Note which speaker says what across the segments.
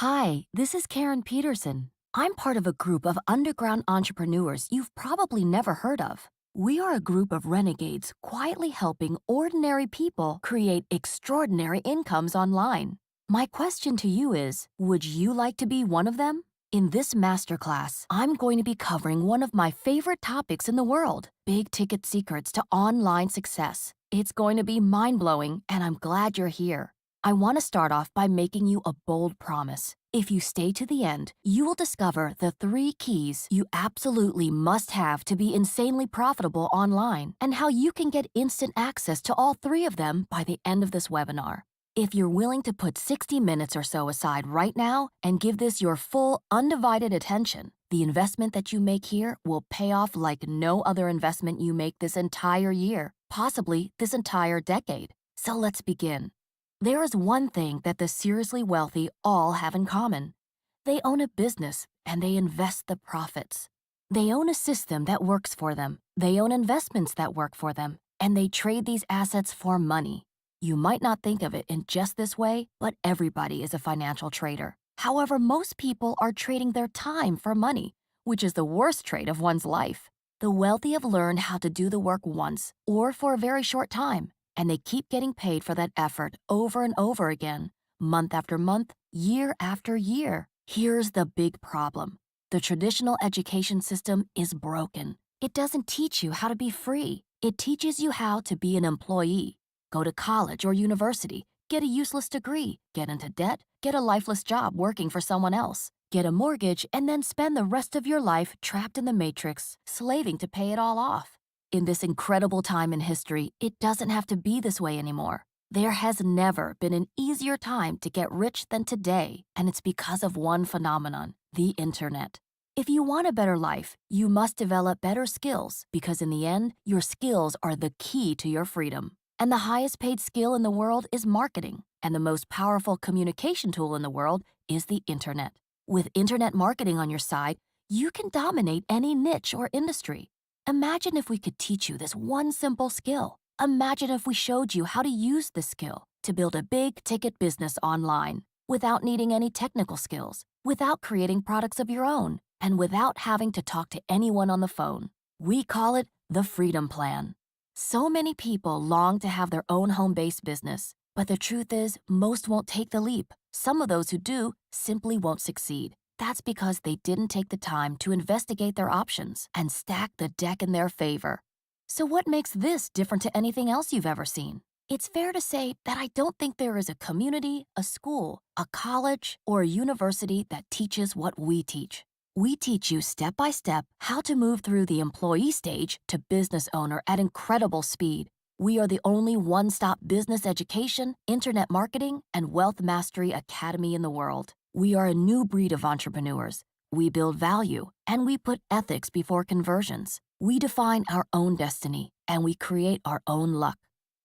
Speaker 1: Hi, this is Karen Peterson. I'm part of a group of underground entrepreneurs you've probably never heard of. We are a group of renegades quietly helping ordinary people create extraordinary incomes online. My question to you is, would you like to be one of them? In this masterclass, I'm going to be covering one of my favorite topics in the world, big ticket secrets to online success. It's going to be mind-blowing, and I'm glad you're here. I want to start off by making you a bold promise. If you stay to the end, you will discover the 3 keys you absolutely must have to be insanely profitable online and how you can get instant access to all 3 of them by the end of this webinar. If you're willing to put 60 minutes or so aside right now and give this your full, undivided attention, the investment that you make here will pay off like no other investment you make this entire year, possibly this entire decade. So let's begin. There is one thing that the seriously wealthy all have in common. They own a business and they invest the profits. They own a system that works for them. They own investments that work for them. And they trade these assets for money. You might not think of it in just this way, but everybody is a financial trader. However, most people are trading their time for money, which is the worst trade of one's life. The wealthy have learned how to do the work once or for a very short time, and they keep getting paid for that effort over and over again, month after month, year after year. Here's the big problem. The traditional education system is broken. It doesn't teach you how to be free. It teaches you how to be an employee. Go to college or university, get a useless degree, get into debt, get a lifeless job working for someone else, get a mortgage, and then spend the rest of your life trapped in the matrix, slaving to pay it all off. In this incredible time in history, it doesn't have to be this way anymore. There has never been an easier time to get rich than today, and it's because of one phenomenon, the internet. If you want a better life, you must develop better skills because in the end, your skills are the key to your freedom. And the highest paid skill in the world is marketing, and the most powerful communication tool in the world is the internet. With internet marketing on your side, you can dominate any niche or industry. Imagine if we could teach you this one simple skill. Imagine if we showed you how to use this skill to build a big ticket business online without needing any technical skills, without creating products of your own, and without having to talk to anyone on the phone. We call it the Freedom Plan. So many people long to have their own home-based business, but the truth is most won't take the leap. Some of those who do simply won't succeed. That's because they didn't take the time to investigate their options and stack the deck in their favor. So what makes this different to anything else you've ever seen? It's fair to say that I don't think there is a community, a school, a college, or a university that teaches what we teach. We teach you step by step how to move through the employee stage to business owner at incredible speed. We are the only one-stop business education, internet marketing, and wealth mastery academy in the world. We are a new breed of entrepreneurs. We build value, and we put ethics before conversions. We define our own destiny, and we create our own luck.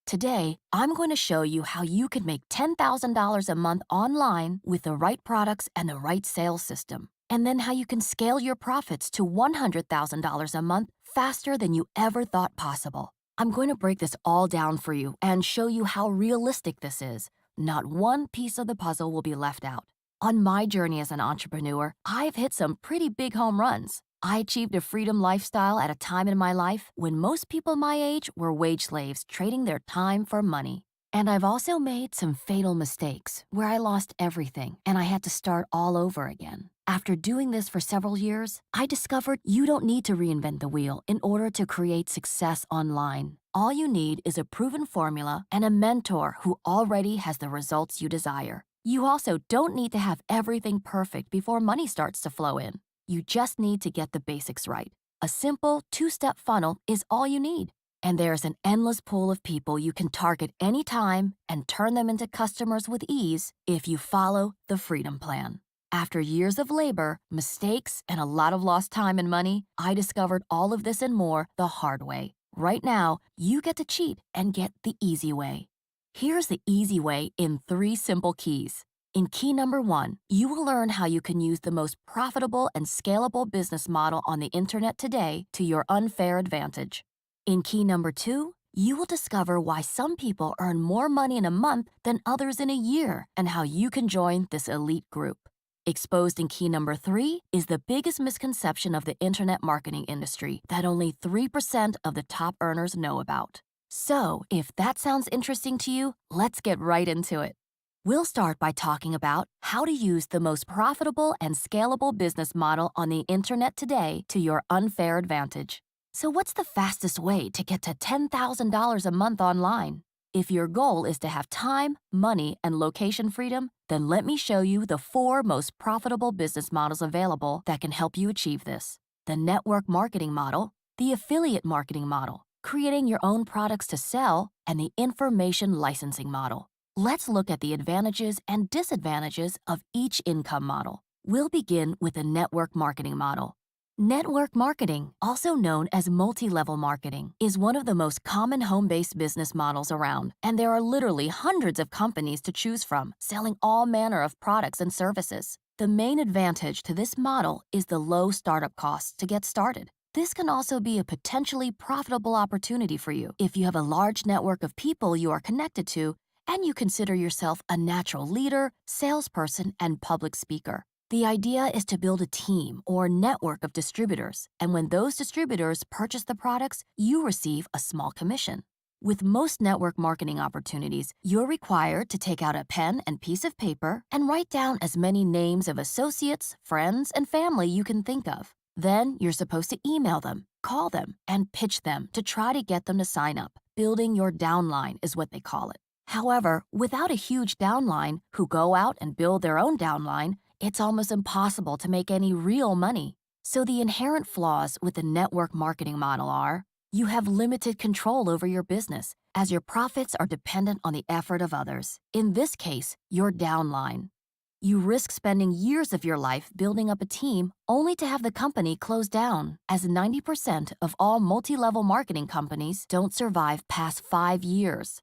Speaker 1: Today, I'm going to show you how you can make $10,000 a month online with the right products and the right sales system, and then how you can scale your profits to $100,000 a month faster than you ever thought possible. I'm going to break this all down for you and show you how realistic this is. Not one piece of the puzzle will be left out. On my journey as an entrepreneur, I've hit some pretty big home runs. I achieved a freedom lifestyle at a time in my life when most people my age were wage slaves trading their time for money. And I've also made some fatal mistakes where I lost everything and I had to start all over again. After doing this for several years, I discovered you don't need to reinvent the wheel in order to create success online. All you need is a proven formula and a mentor who already has the results you desire. You also don't need to have everything perfect before money starts to flow in. You just need to get the basics right. A simple 2-step funnel is all you need. And there's an endless pool of people you can target anytime and turn them into customers with ease if you follow the Freedom Plan. After years of labor, mistakes, and a lot of lost time and money, I discovered all of this and more the hard way. Right now, you get to cheat and get the easy way. Here's the easy way in 3 simple keys. In key number 1, you will learn how you can use the most profitable and scalable business model on the internet today to your unfair advantage. In key number 2, you will discover why some people earn more money in a month than others in a year and how you can join this elite group. Exposed in key number 3 is the biggest misconception of the internet marketing industry that only 3% of the top earners know about. So, if that sounds interesting to you, let's get right into it. We'll start by talking about how to use the most profitable and scalable business model on the internet today to your unfair advantage. So, what's the fastest way to get to $10,000 a month online? If your goal is to have time, money, and location freedom, then let me show you the 4 most profitable business models available that can help you achieve this. The network marketing model, the affiliate marketing model, creating your own products to sell, and the information licensing model. Let's look at the advantages and disadvantages of each income model. We'll begin with the network marketing model. Network marketing, also known as multi-level marketing, is one of the most common home-based business models around, and there are literally hundreds of companies to choose from, selling all manner of products and services. The main advantage to this model is the low startup costs to get started. This can also be a potentially profitable opportunity for you if you have a large network of people you are connected to and you consider yourself a natural leader, salesperson, and public speaker. The idea is to build a team or network of distributors, and when those distributors purchase the products, you receive a small commission. With most network marketing opportunities, you're required to take out a pen and piece of paper and write down as many names of associates, friends, and family you can think of. Then you're supposed to email them, call them, and pitch them to try to get them to sign up. Building your downline is what they call it. However, without a huge downline who go out and build their own downline, it's almost impossible to make any real money. So the inherent flaws with the network marketing model are, you have limited control over your business, as your profits are dependent on the effort of others. In this case, your downline. You risk spending years of your life building up a team only to have the company close down, as 90% of all multi-level marketing companies don't survive past 5 years.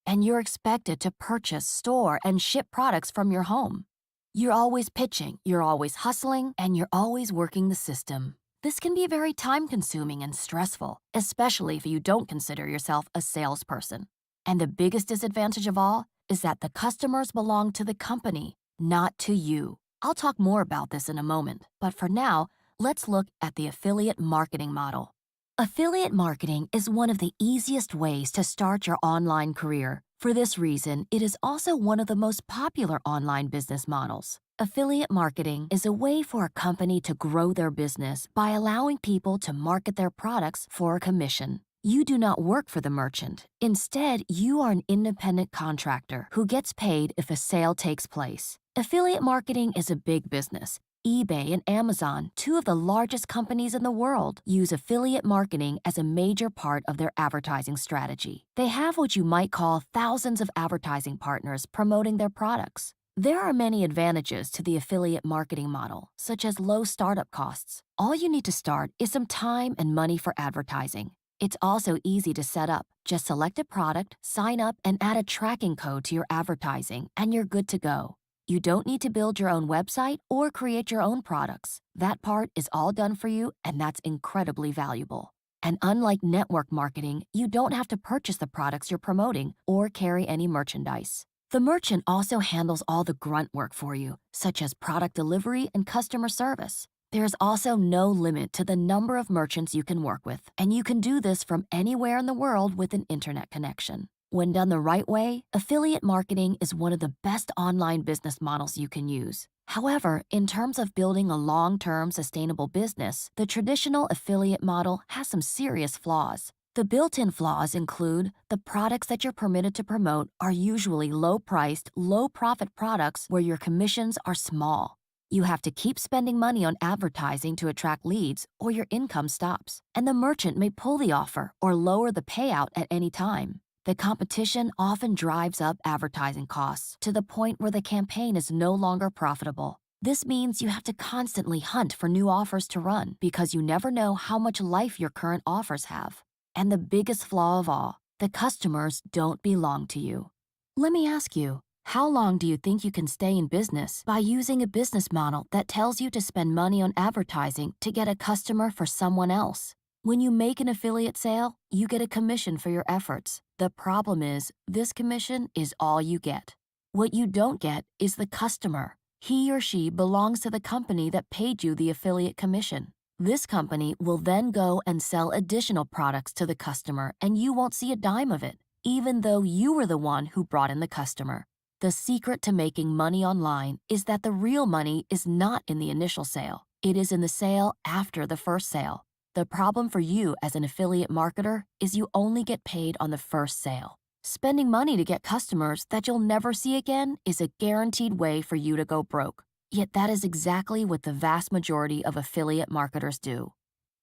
Speaker 1: And you're expected to purchase, store, and ship products from your home. You're always pitching, you're always hustling, and you're always working the system. This can be very time-consuming and stressful, especially if you don't consider yourself a salesperson. And the biggest disadvantage of all is that the customers belong to the company, not to you. I'll talk more about this in a moment, but for now, let's look at the affiliate marketing model. Affiliate marketing is one of the easiest ways to start your online career. For this reason, it is also one of the most popular online business models. Affiliate marketing is a way for a company to grow their business by allowing people to market their products for a commission. You do not work for the merchant. Instead, you are an independent contractor who gets paid if a sale takes place. Affiliate marketing is a big business. eBay and Amazon, 2 of the largest companies in the world, use affiliate marketing as a major part of their advertising strategy. They have what you might call thousands of advertising partners promoting their products. There are many advantages to the affiliate marketing model, such as low startup costs. All you need to start is some time and money for advertising. It's also easy to set up. Just select a product, sign up, and add a tracking code to your advertising, and you're good to go. You don't need to build your own website or create your own products. That part is all done for you, and that's incredibly valuable. And unlike network marketing, you don't have to purchase the products you're promoting or carry any merchandise. The merchant also handles all the grunt work for you, such as product delivery and customer service. There's also no limit to the number of merchants you can work with, and you can do this from anywhere in the world with an internet connection. When done the right way, affiliate marketing is one of the best online business models you can use. However, in terms of building a long-term sustainable business, the traditional affiliate model has some serious flaws. The built-in flaws include the products that you're permitted to promote are usually low-priced, low-profit products where your commissions are small. You have to keep spending money on advertising to attract leads or your income stops, and the merchant may pull the offer or lower the payout at any time. The competition often drives up advertising costs to the point where the campaign is no longer profitable. This means you have to constantly hunt for new offers to run because you never know how much life your current offers have. And the biggest flaw of all, the customers don't belong to you. Let me ask you, how long do you think you can stay in business by using a business model that tells you to spend money on advertising to get a customer for someone else? When you make an affiliate sale, you get a commission for your efforts. The problem is, this commission is all you get. What you don't get is the customer. He or she belongs to the company that paid you the affiliate commission. This company will then go and sell additional products to the customer, and you won't see a dime of it, even though you were the one who brought in the customer. The secret to making money online is that the real money is not in the initial sale. It is in the sale after the first sale. The problem for you as an affiliate marketer is you only get paid on the first sale. Spending money to get customers that you'll never see again is a guaranteed way for you to go broke. Yet that is exactly what the vast majority of affiliate marketers do.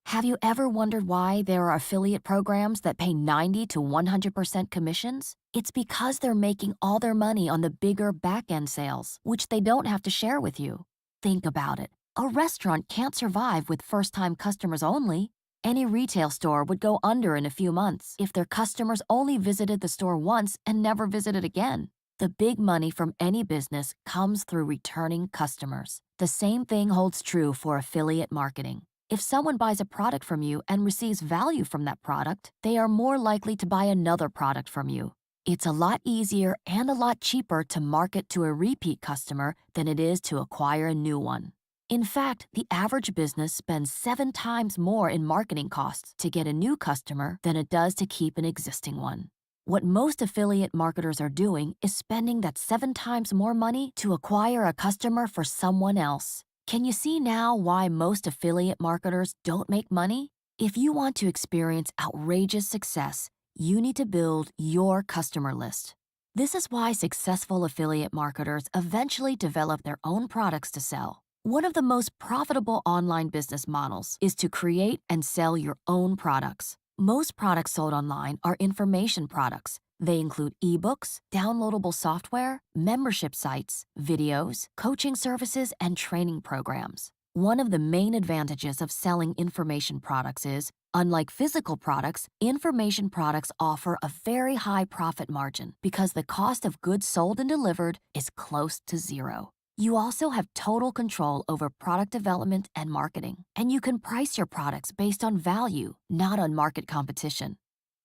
Speaker 1: Have you ever wondered why there are affiliate programs that pay 90 to 100% commissions? It's because they're making all their money on the bigger back-end sales, which they don't have to share with you. Think about it. A restaurant can't survive with first-time customers only. Any retail store would go under in a few months if their customers only visited the store once and never visited again. The big money from any business comes through returning customers. The same thing holds true for affiliate marketing. If someone buys a product from you and receives value from that product, they are more likely to buy another product from you. It's a lot easier and a lot cheaper to market to a repeat customer than it is to acquire a new one. In fact, the average business spends 7 times more in marketing costs to get a new customer than it does to keep an existing one. What most affiliate marketers are doing is spending that 7 times more money to acquire a customer for someone else. Can you see now why most affiliate marketers don't make money? If you want to experience outrageous success, you need to build your customer list. This is why successful affiliate marketers eventually develop their own products to sell. One of the most profitable online business models is to create and sell your own products. Most products sold online are information products. They include ebooks, downloadable software, membership sites, videos, coaching services, and training programs. One of the main advantages of selling information products is, unlike physical products, information products offer a very high profit margin because the cost of goods sold and delivered is close to zero. You also have total control over product development and marketing, and you can price your products based on value, not on market competition.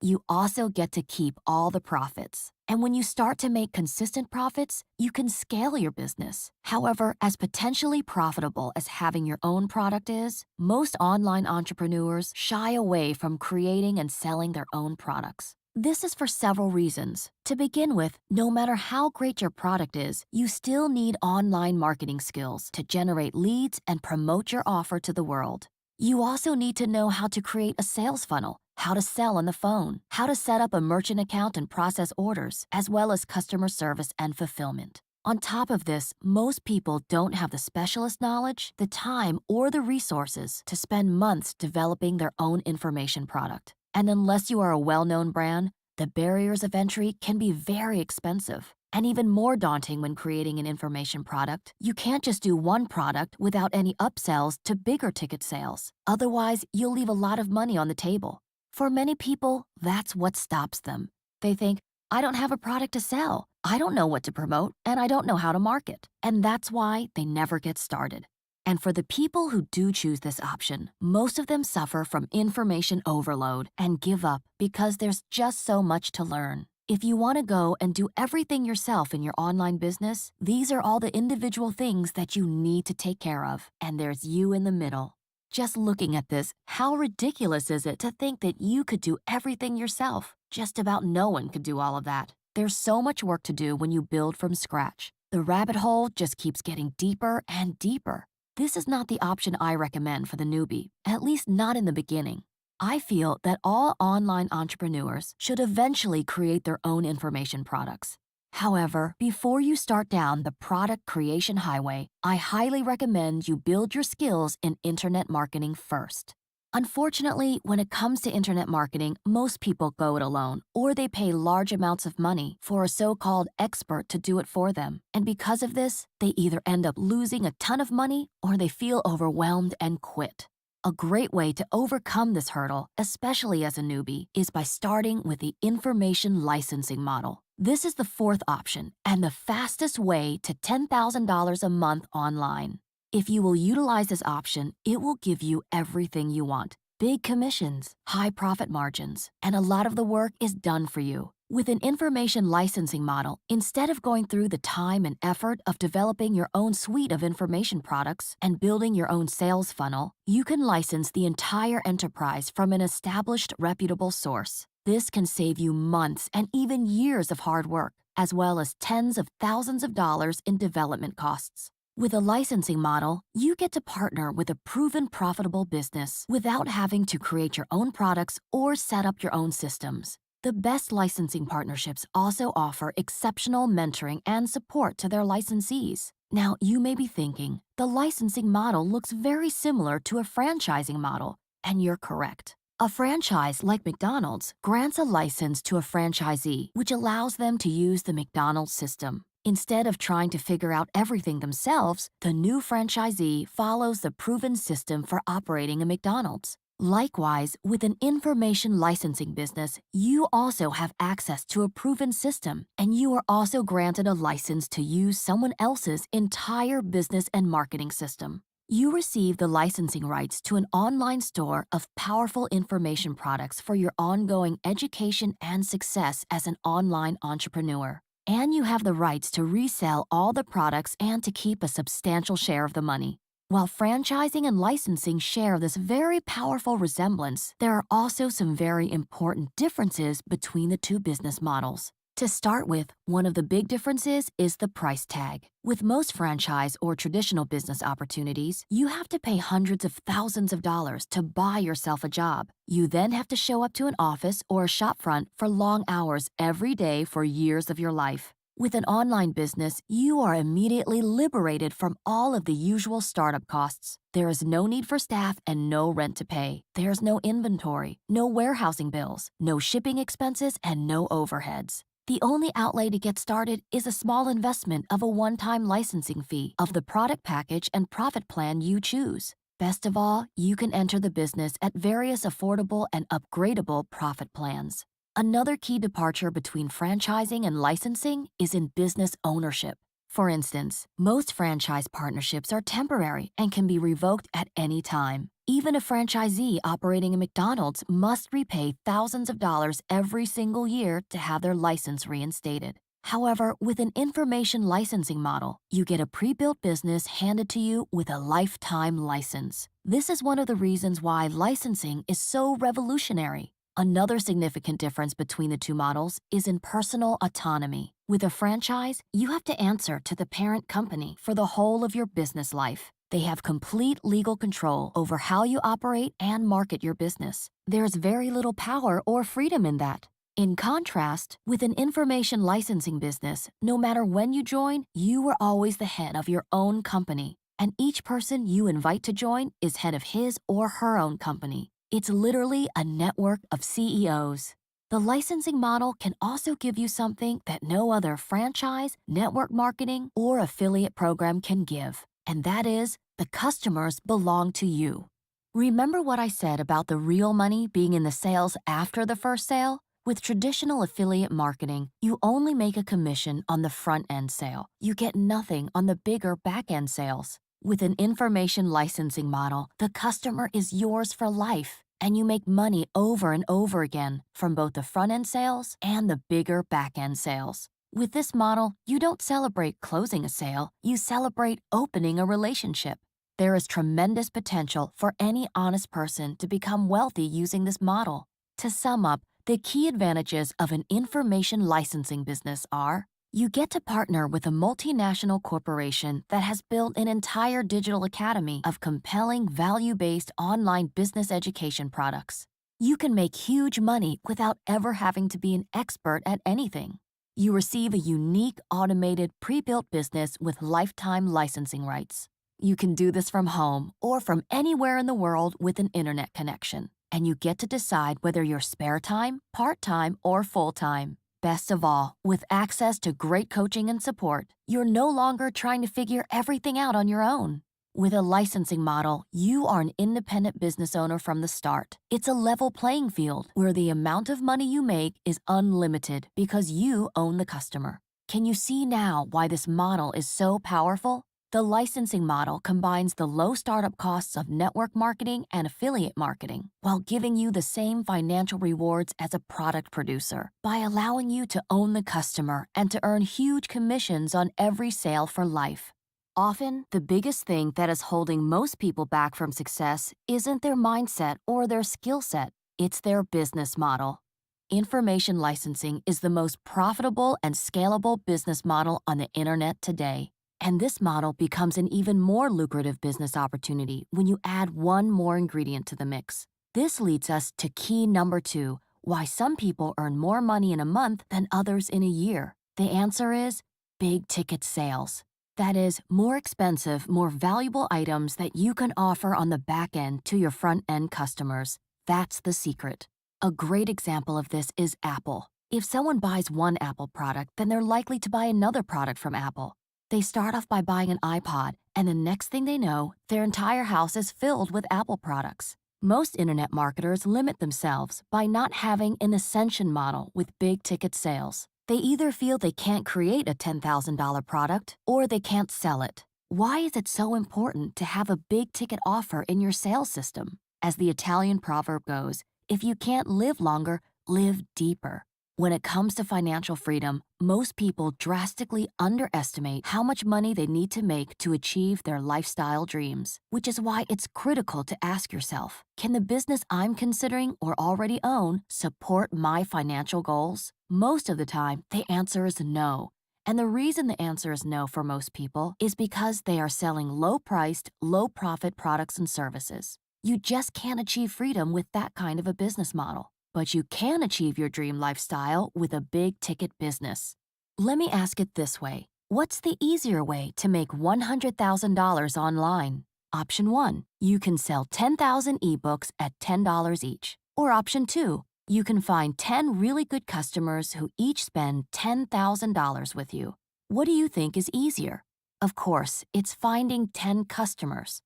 Speaker 1: You also get to keep all the profits. And when you start to make consistent profits, you can scale your business. However, as potentially profitable as having your own product is, most online entrepreneurs shy away from creating and selling their own products. This is for several reasons. To begin with, no matter how great your product is, you still need online marketing skills to generate leads and promote your offer to the world. You also need to know how to create a sales funnel, how to sell on the phone, how to set up a merchant account and process orders, as well as customer service and fulfillment. On top of this, most people don't have the specialist knowledge, the time, or the resources to spend months developing their own information product. And unless you are a well-known brand, the barriers of entry can be very expensive. And even more daunting when creating an information product, you can't just do one product without any upsells to bigger ticket sales. Otherwise, you'll leave a lot of money on the table. For many people, that's what stops them. They think, I don't have a product to sell, I don't know what to promote, and I don't know how to market. And that's why they never get started. And for the people who do choose this option, most of them suffer from information overload and give up because there's just so much to learn. If you want to go and do everything yourself in your online business, these are all the individual things that you need to take care of, and there's you in the middle. Just looking at this, how ridiculous is it to think that you could do everything yourself? Just about no one could do all of that. There's so much work to do when you build from scratch. The rabbit hole just keeps getting deeper and deeper. This is not the option I recommend for the newbie, at least not in the beginning. I feel that all online entrepreneurs should eventually create their own information products. However, before you start down the product creation highway, I highly recommend you build your skills in internet marketing first. Unfortunately, when it comes to internet marketing, most people go it alone, or they pay large amounts of money for a so-called expert to do it for them. And because of this, they either end up losing a ton of money or they feel overwhelmed and quit. A great way to overcome this hurdle, especially as a newbie, is by starting with the information licensing model. This is the fourth option and the fastest way to $10,000 a month online. If you will utilize this option, it will give you everything you want. Big commissions, high profit margins, and a lot of the work is done for you. With an information licensing model, instead of going through the time and effort of developing your own suite of information products and building your own sales funnel, you can license the entire enterprise from an established, reputable source. This can save you months and even years of hard work, as well as tens of thousands of dollars in development costs. With a licensing model, you get to partner with a proven profitable business without having to create your own products or set up your own systems. The best licensing partnerships also offer exceptional mentoring and support to their licensees. Now, you may be thinking, the licensing model looks very similar to a franchising model, and you're correct. A franchise like McDonald's grants a license to a franchisee, which allows them to use the McDonald's system. Instead of trying to figure out everything themselves, the new franchisee follows the proven system for operating a McDonald's. Likewise, with an information licensing business, you also have access to a proven system, and you are also granted a license to use someone else's entire business and marketing system. You receive the licensing rights to an online store of powerful information products for your ongoing education and success as an online entrepreneur. And you have the rights to resell all the products and to keep a substantial share of the money. While franchising and licensing share this very powerful resemblance, there are also some very important differences between the two business models. To start with, one of the big differences is the price tag. With most franchise or traditional business opportunities, you have to pay hundreds of thousands of dollars to buy yourself a job. You then have to show up to an office or a shop front for long hours every day for years of your life. With an online business, you are immediately liberated from all of the usual startup costs. There is no need for staff and no rent to pay. There's no inventory, no warehousing bills, no shipping expenses, and no overheads. The only outlay to get started is a small investment of a one-time licensing fee of the product package and profit plan you choose. Best of all, you can enter the business at various affordable and upgradable profit plans. Another key departure between franchising and licensing is in business ownership. For instance, most franchise partnerships are temporary and can be revoked at any time. Even a franchisee operating a McDonald's must repay thousands of dollars every single year to have their license reinstated. However, with an information licensing model, you get a pre-built business handed to you with a lifetime license. This is one of the reasons why licensing is so revolutionary. Another significant difference between the two models is in personal autonomy. With a franchise, you have to answer to the parent company for the whole of your business life. They have complete legal control over how you operate and market your business. There's very little power or freedom in that. In contrast, with an information licensing business, no matter when you join, you are always the head of your own company, and each person you invite to join is head of his or her own company. It's literally a network of CEOs. The licensing model can also give you something that no other franchise, network marketing, or affiliate program can give, and that is the customers belong to you. Remember what I said about the real money being in the sales after the first sale? With traditional affiliate marketing, you only make a commission on the front-end sale. You get nothing on the bigger back-end sales. With an information licensing model, the customer is yours for life, and you make money over and over again from both the front-end sales and the bigger back-end sales. With this model, you don't celebrate closing a sale, you celebrate opening a relationship. There is tremendous potential for any honest person to become wealthy using this model. To sum up, the key advantages of an information licensing business are: you get to partner with a multinational corporation that has built an entire digital academy of compelling, value-based online business education products. You can make huge money without ever having to be an expert at anything. You receive a unique, automated, pre-built business with lifetime licensing rights. You can do this from home or from anywhere in the world with an internet connection. And you get to decide whether you're spare time, part-time, or full-time. Best of all, with access to great coaching and support, you're no longer trying to figure everything out on your own. With a licensing model, you are an independent business owner from the start. It's a level playing field where the amount of money you make is unlimited because you own the customer. Can you see now why this model is so powerful? The licensing model combines the low startup costs of network marketing and affiliate marketing while giving you the same financial rewards as a product producer by allowing you to own the customer and to earn huge commissions on every sale for life. Often, the biggest thing that is holding most people back from success isn't their mindset or their skill set, it's their business model. Information licensing is the most profitable and scalable business model on the internet today. And this model becomes an even more lucrative business opportunity when you add one more ingredient to the mix. This leads us to key number 2, why some people earn more money in a month than others in a year. The answer is big ticket sales. That is, more expensive, more valuable items that you can offer on the back end to your front end customers. That's the secret. A great example of this is Apple. If someone buys one Apple product, then they're likely to buy another product from Apple. They start off by buying an iPod, and the next thing they know, their entire house is filled with Apple products. Most internet marketers limit themselves by not having an ascension model with big ticket sales. They either feel they can't create a $10,000 product or they can't sell it. Why is it so important to have a big ticket offer in your sales system? As the Italian proverb goes, if you can't live longer, live deeper. When it comes to financial freedom, most people drastically underestimate how much money they need to make to achieve their lifestyle dreams, which is why it's critical to ask yourself, can the business I'm considering or already own support my financial goals? Most of the time, the answer is no. And the reason the answer is no for most people is because they are selling low-priced, low-profit products and services. You just can't achieve freedom with that kind of a business model. But you can achieve your dream lifestyle with a big-ticket business. Let me ask it this way. What's the easier way to make $100,000 online? Option 1, you can sell 10,000 ebooks at $10 each. Or option 2, you can find 10 really good customers who each spend $10,000 with you. What do you think is easier? Of course, it's finding 10 customers.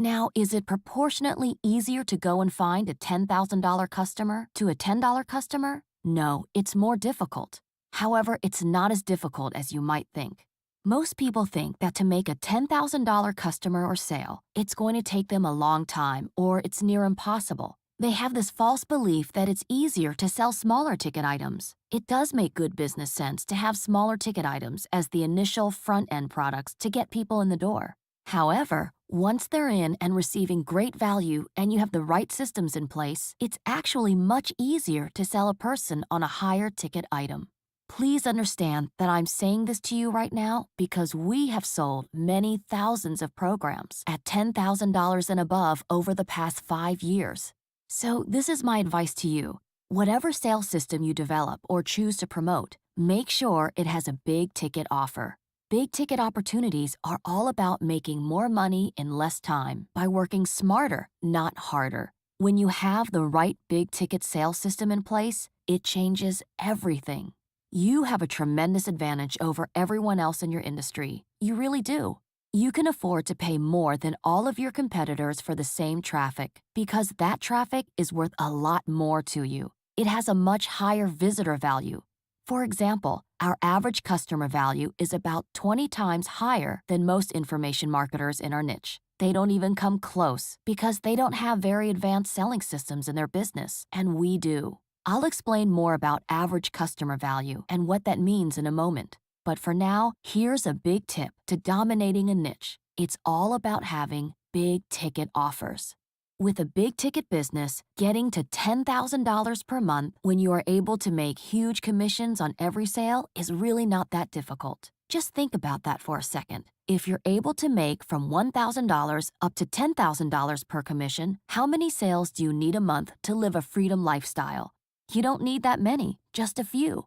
Speaker 1: Now, is it proportionately easier to go and find a $10,000 customer to a $10 customer? No, it's more difficult. However, it's not as difficult as you might think. Most people think that to make a $10,000 customer or sale, it's going to take them a long time or it's near impossible. They have this false belief that it's easier to sell smaller ticket items. It does make good business sense to have smaller ticket items as the initial front-end products to get people in the door. However, once they're in and receiving great value and you have the right systems in place, it's actually much easier to sell a person on a higher ticket item. Please understand that I'm saying this to you right now because we have sold many thousands of programs at $10,000 and above over the past 5 years. So this is my advice to you. Whatever sales system you develop or choose to promote, make sure it has a big ticket offer. Big ticket opportunities are all about making more money in less time by working smarter, not harder. When you have the right big ticket sales system in place, it changes everything. You have a tremendous advantage over everyone else in your industry. You really do. You can afford to pay more than all of your competitors for the same traffic because that traffic is worth a lot more to you. It has a much higher visitor value. For example, our average customer value is about 20 times higher than most information marketers in our niche. They don't even come close because they don't have very advanced selling systems in their business, and we do. I'll explain more about average customer value and what that means in a moment. But for now, here's a big tip to dominating a niche. It's all about having big ticket offers. With a big ticket business, getting to $10,000 per month when you are able to make huge commissions on every sale is really not that difficult. Just think about that for a second. If you're able to make from $1,000 up to $10,000 per commission, how many sales do you need a month to live a freedom lifestyle? You don't need that many, just a few.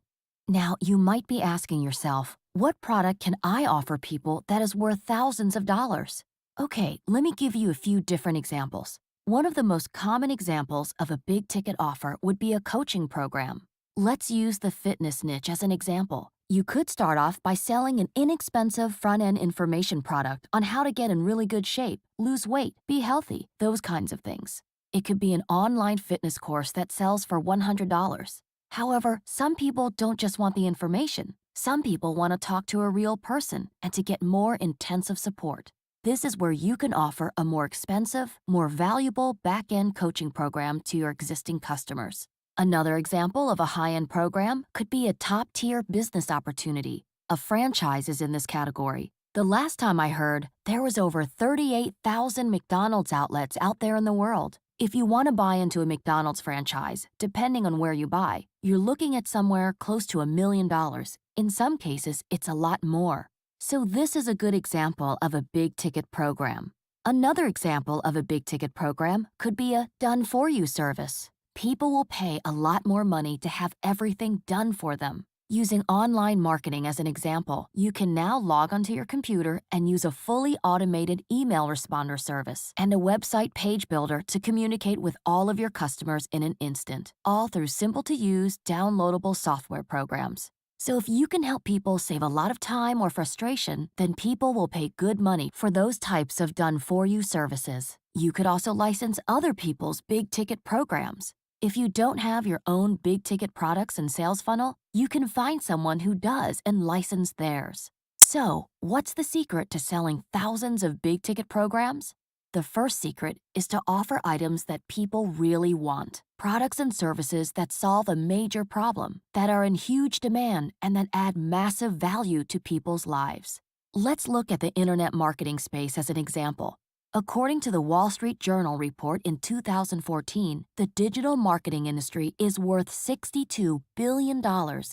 Speaker 1: Now, you might be asking yourself, what product can I offer people that is worth thousands of dollars? Okay, let me give you a few different examples. One of the most common examples of a big ticket offer would be a coaching program. Let's use the fitness niche as an example. You could start off by selling an inexpensive front-end information product on how to get in really good shape, lose weight, be healthy, those kinds of things. It could be an online fitness course that sells for $100. However, some people don't just want the information. Some people want to talk to a real person and to get more intensive support. This is where you can offer a more expensive, more valuable back-end coaching program to your existing customers. Another example of a high-end program could be a top-tier business opportunity. A franchise is in this category. The last time I heard, there was over 38,000 McDonald's outlets out there in the world. If you want to buy into a McDonald's franchise, depending on where you buy, you're looking at somewhere close to $1 million. In some cases, it's a lot more. So this is a good example of a big-ticket program. Another example of a big-ticket program could be a done-for-you service. People will pay a lot more money to have everything done for them. Using online marketing as an example, you can now log onto your computer and use a fully automated email responder service and a website page builder to communicate with all of your customers in an instant, all through simple-to-use, downloadable software programs. So if you can help people save a lot of time or frustration, then people will pay good money for those types of done-for-you services. You could also license other people's big-ticket programs. If you don't have your own big-ticket products and sales funnel, you can find someone who does and license theirs. So, what's the secret to selling thousands of big-ticket programs? The first secret is to offer items that people really want, products and services that solve a major problem, that are in huge demand, and that add massive value to people's lives. Let's look at the internet marketing space as an example. According to the Wall Street Journal report in 2014, the digital marketing industry is worth $62 billion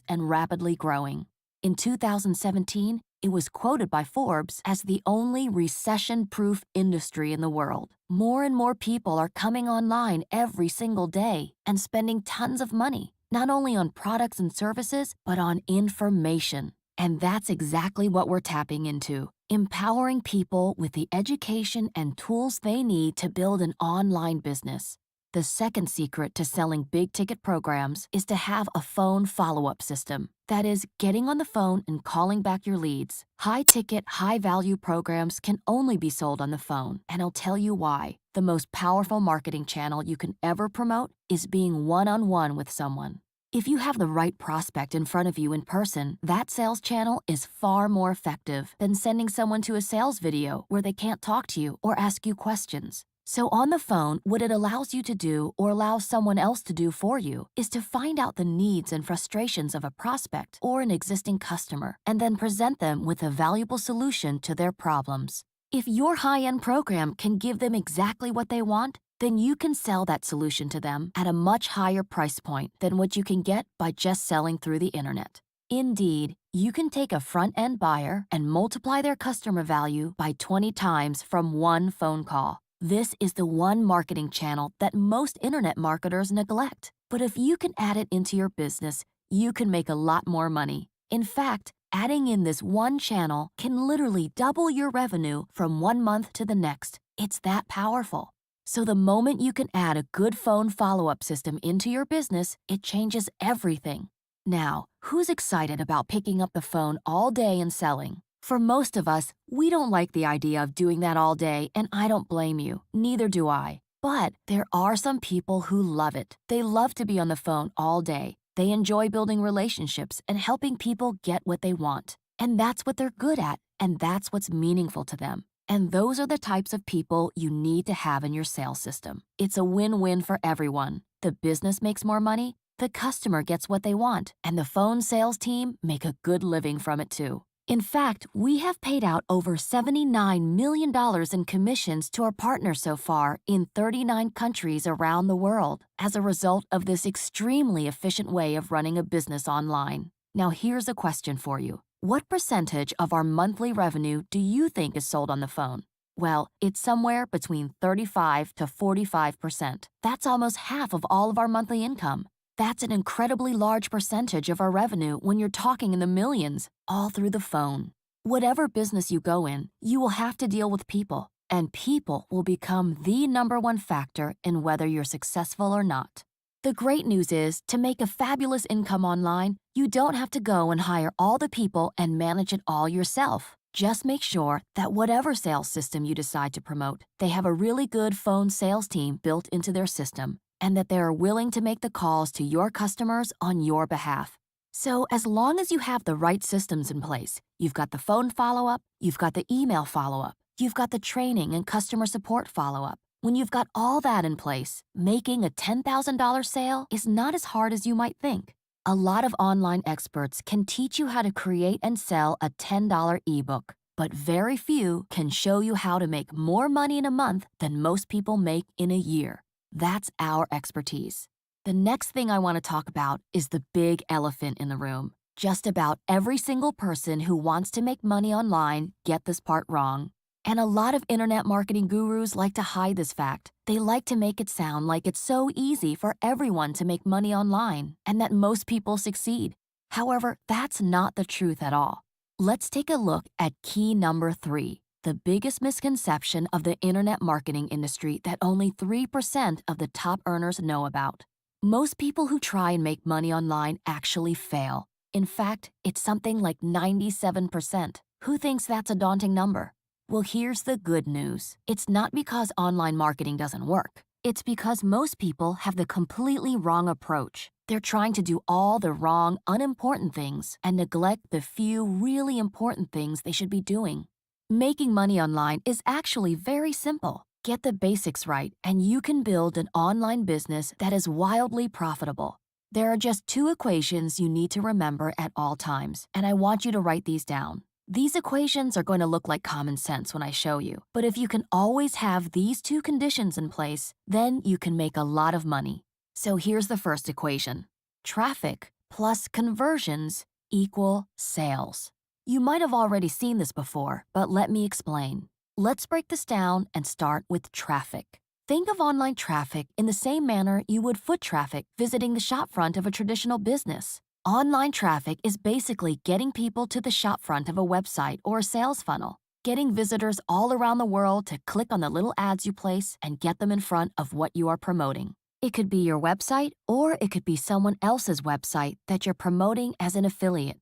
Speaker 1: and rapidly growing. In 2017, it was quoted by Forbes as the only recession-proof industry in the world. More and more people are coming online every single day and spending tons of money, not only on products and services, but on information. And that's exactly what we're tapping into. Empowering people with the education and tools they need to build an online business. The second secret to selling big-ticket programs is to have a phone follow-up system. That is, getting on the phone and calling back your leads. High-ticket, high-value programs can only be sold on the phone, and I'll tell you why. The most powerful marketing channel you can ever promote is being one-on-one with someone. If you have the right prospect in front of you in person, that sales channel is far more effective than sending someone to a sales video where they can't talk to you or ask you questions. So on the phone, what it allows you to do or allows someone else to do for you is to find out the needs and frustrations of a prospect or an existing customer and then present them with a valuable solution to their problems. If your high-end program can give them exactly what they want, then you can sell that solution to them at a much higher price point than what you can get by just selling through the internet. Indeed, you can take a front-end buyer and multiply their customer value by 20 times from one phone call. This is the one marketing channel that most internet marketers neglect. But if you can add it into your business, you can make a lot more money. In fact, adding in this one channel can literally double your revenue from 1 month to the next. It's that powerful. So the moment you can add a good phone follow-up system into your business, it changes everything. Now, who's excited about picking up the phone all day and selling? For most of us, we don't like the idea of doing that all day, and I don't blame you. Neither do I. But there are some people who love it. They love to be on the phone all day. They enjoy building relationships and helping people get what they want. And that's what they're good at, and that's what's meaningful to them. And those are the types of people you need to have in your sales system. It's a win-win for everyone. The business makes more money, the customer gets what they want, and the phone sales team make a good living from it too. In fact, we have paid out over $79 million in commissions to our partners so far in 39 countries around the world as a result of this extremely efficient way of running a business online. Now here's a question for you. What percentage of our monthly revenue do you think is sold on the phone? Well, it's somewhere between 35 to 45%. That's almost half of all of our monthly income. That's an incredibly large percentage of our revenue when you're talking in the millions, all through the phone. Whatever business you go in, you will have to deal with people, and people will become the number one factor in whether you're successful or not. The great news is, to make a fabulous income online, you don't have to go and hire all the people and manage it all yourself. Just make sure that whatever sales system you decide to promote, they have a really good phone sales team built into their system, and that they are willing to make the calls to your customers on your behalf. So, as long as you have the right systems in place, you've got the phone follow up, you've got the email follow up, you've got the training and customer support follow up. When you've got all that in place, making a $10,000 sale is not as hard as you might think. A lot of online experts can teach you how to create and sell a $10 ebook, but very few can show you how to make more money in a month than most people make in a year. That's our expertise. The next thing I want to talk about is the big elephant in the room. Just about every single person who wants to make money online get this part wrong. And a lot of internet marketing gurus like to hide this fact. They like to make it sound like it's so easy for everyone to make money online and that most people succeed. However, that's not the truth at all. Let's take a look at key number 3, the biggest misconception of the internet marketing industry that only 3% of the top earners know about. Most people who try and make money online actually fail. In fact, it's something like 97%. Who thinks that's a daunting number? Well, here's the good news. It's not because online marketing doesn't work. It's because most people have the completely wrong approach. They're trying to do all the wrong, unimportant things and neglect the few really important things they should be doing. Making money online is actually very simple. Get the basics right, and you can build an online business that is wildly profitable. There are just 2 equations you need to remember at all times, and I want you to write these down. These equations are going to look like common sense when I show you, but if you can always have these 2 conditions in place, then you can make a lot of money. So here's the first equation. Traffic plus conversions equal sales. You might have already seen this before, but let me explain. Let's break this down and start with traffic. Think of online traffic in the same manner you would foot traffic visiting the shopfront of a traditional business. Online traffic is basically getting people to the shopfront of a website or a sales funnel, getting visitors all around the world to click on the little ads you place and get them in front of what you are promoting. It could be your website, or it could be someone else's website that you're promoting as an affiliate.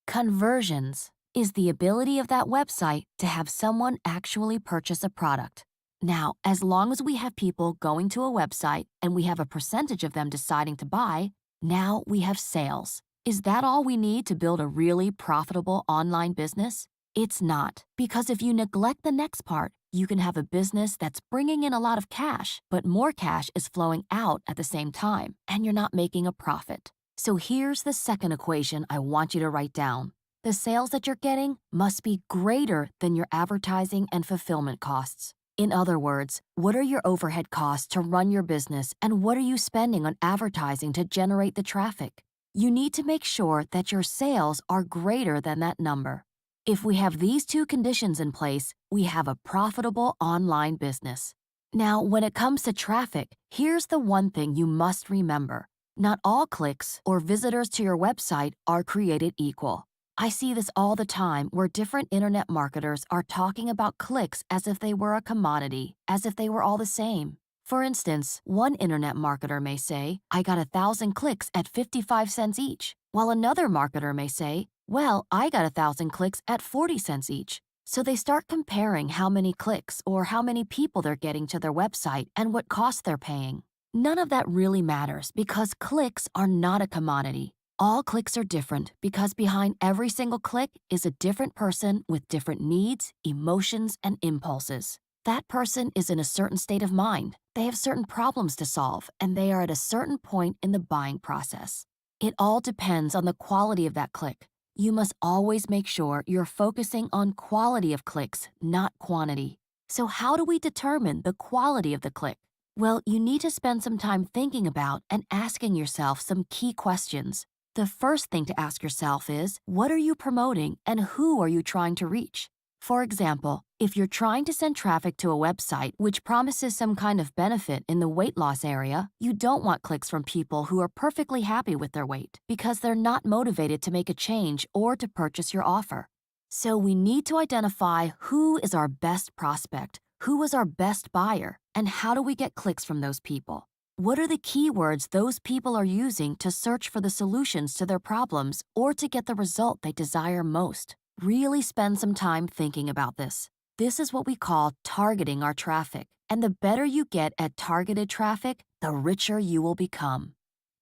Speaker 1: Conversions is the ability of that website to have someone actually purchase a product. Now, as long as we have people going to a website and we have a percentage of them deciding to buy, now we have sales. Is that all we need to build a really profitable online business? It's not, because if you neglect the next part, you can have a business that's bringing in a lot of cash, but more cash is flowing out at the same time, and you're not making a profit. So here's the second equation I want you to write down. The sales that you're getting must be greater than your advertising and fulfillment costs. In other words, what are your overhead costs to run your business, and what are you spending on advertising to generate the traffic? You need to make sure that your sales are greater than that number. If we have these 2 conditions in place, we have a profitable online business. Now, when it comes to traffic, here's the one thing you must remember. Not all clicks or visitors to your website are created equal. I see this all the time where different internet marketers are talking about clicks as if they were a commodity, as if they were all the same. For instance, one internet marketer may say, I got 1,000 clicks at 55 cents each, while another marketer may say, well, I got 1,000 clicks at 40 cents each. So they start comparing how many clicks or how many people they're getting to their website and what cost they're paying. None of that really matters because clicks are not a commodity. All clicks are different because behind every single click is a different person with different needs, emotions, and impulses. That person is in a certain state of mind. They have certain problems to solve, and they are at a certain point in the buying process. It all depends on the quality of that click. You must always make sure you're focusing on quality of clicks, not quantity. So how do we determine the quality of the click? Well, you need to spend some time thinking about and asking yourself some key questions. The first thing to ask yourself is, what are you promoting and who are you trying to reach? For example, if you're trying to send traffic to a website which promises some kind of benefit in the weight loss area, you don't want clicks from people who are perfectly happy with their weight because they're not motivated to make a change or to purchase your offer. So we need to identify who is our best prospect, who is our best buyer, and how do we get clicks from those people? What are the keywords those people are using to search for the solutions to their problems or to get the result they desire most? Really spend some time thinking about this. This is what we call targeting our traffic. And the better you get at targeted traffic, the richer you will become.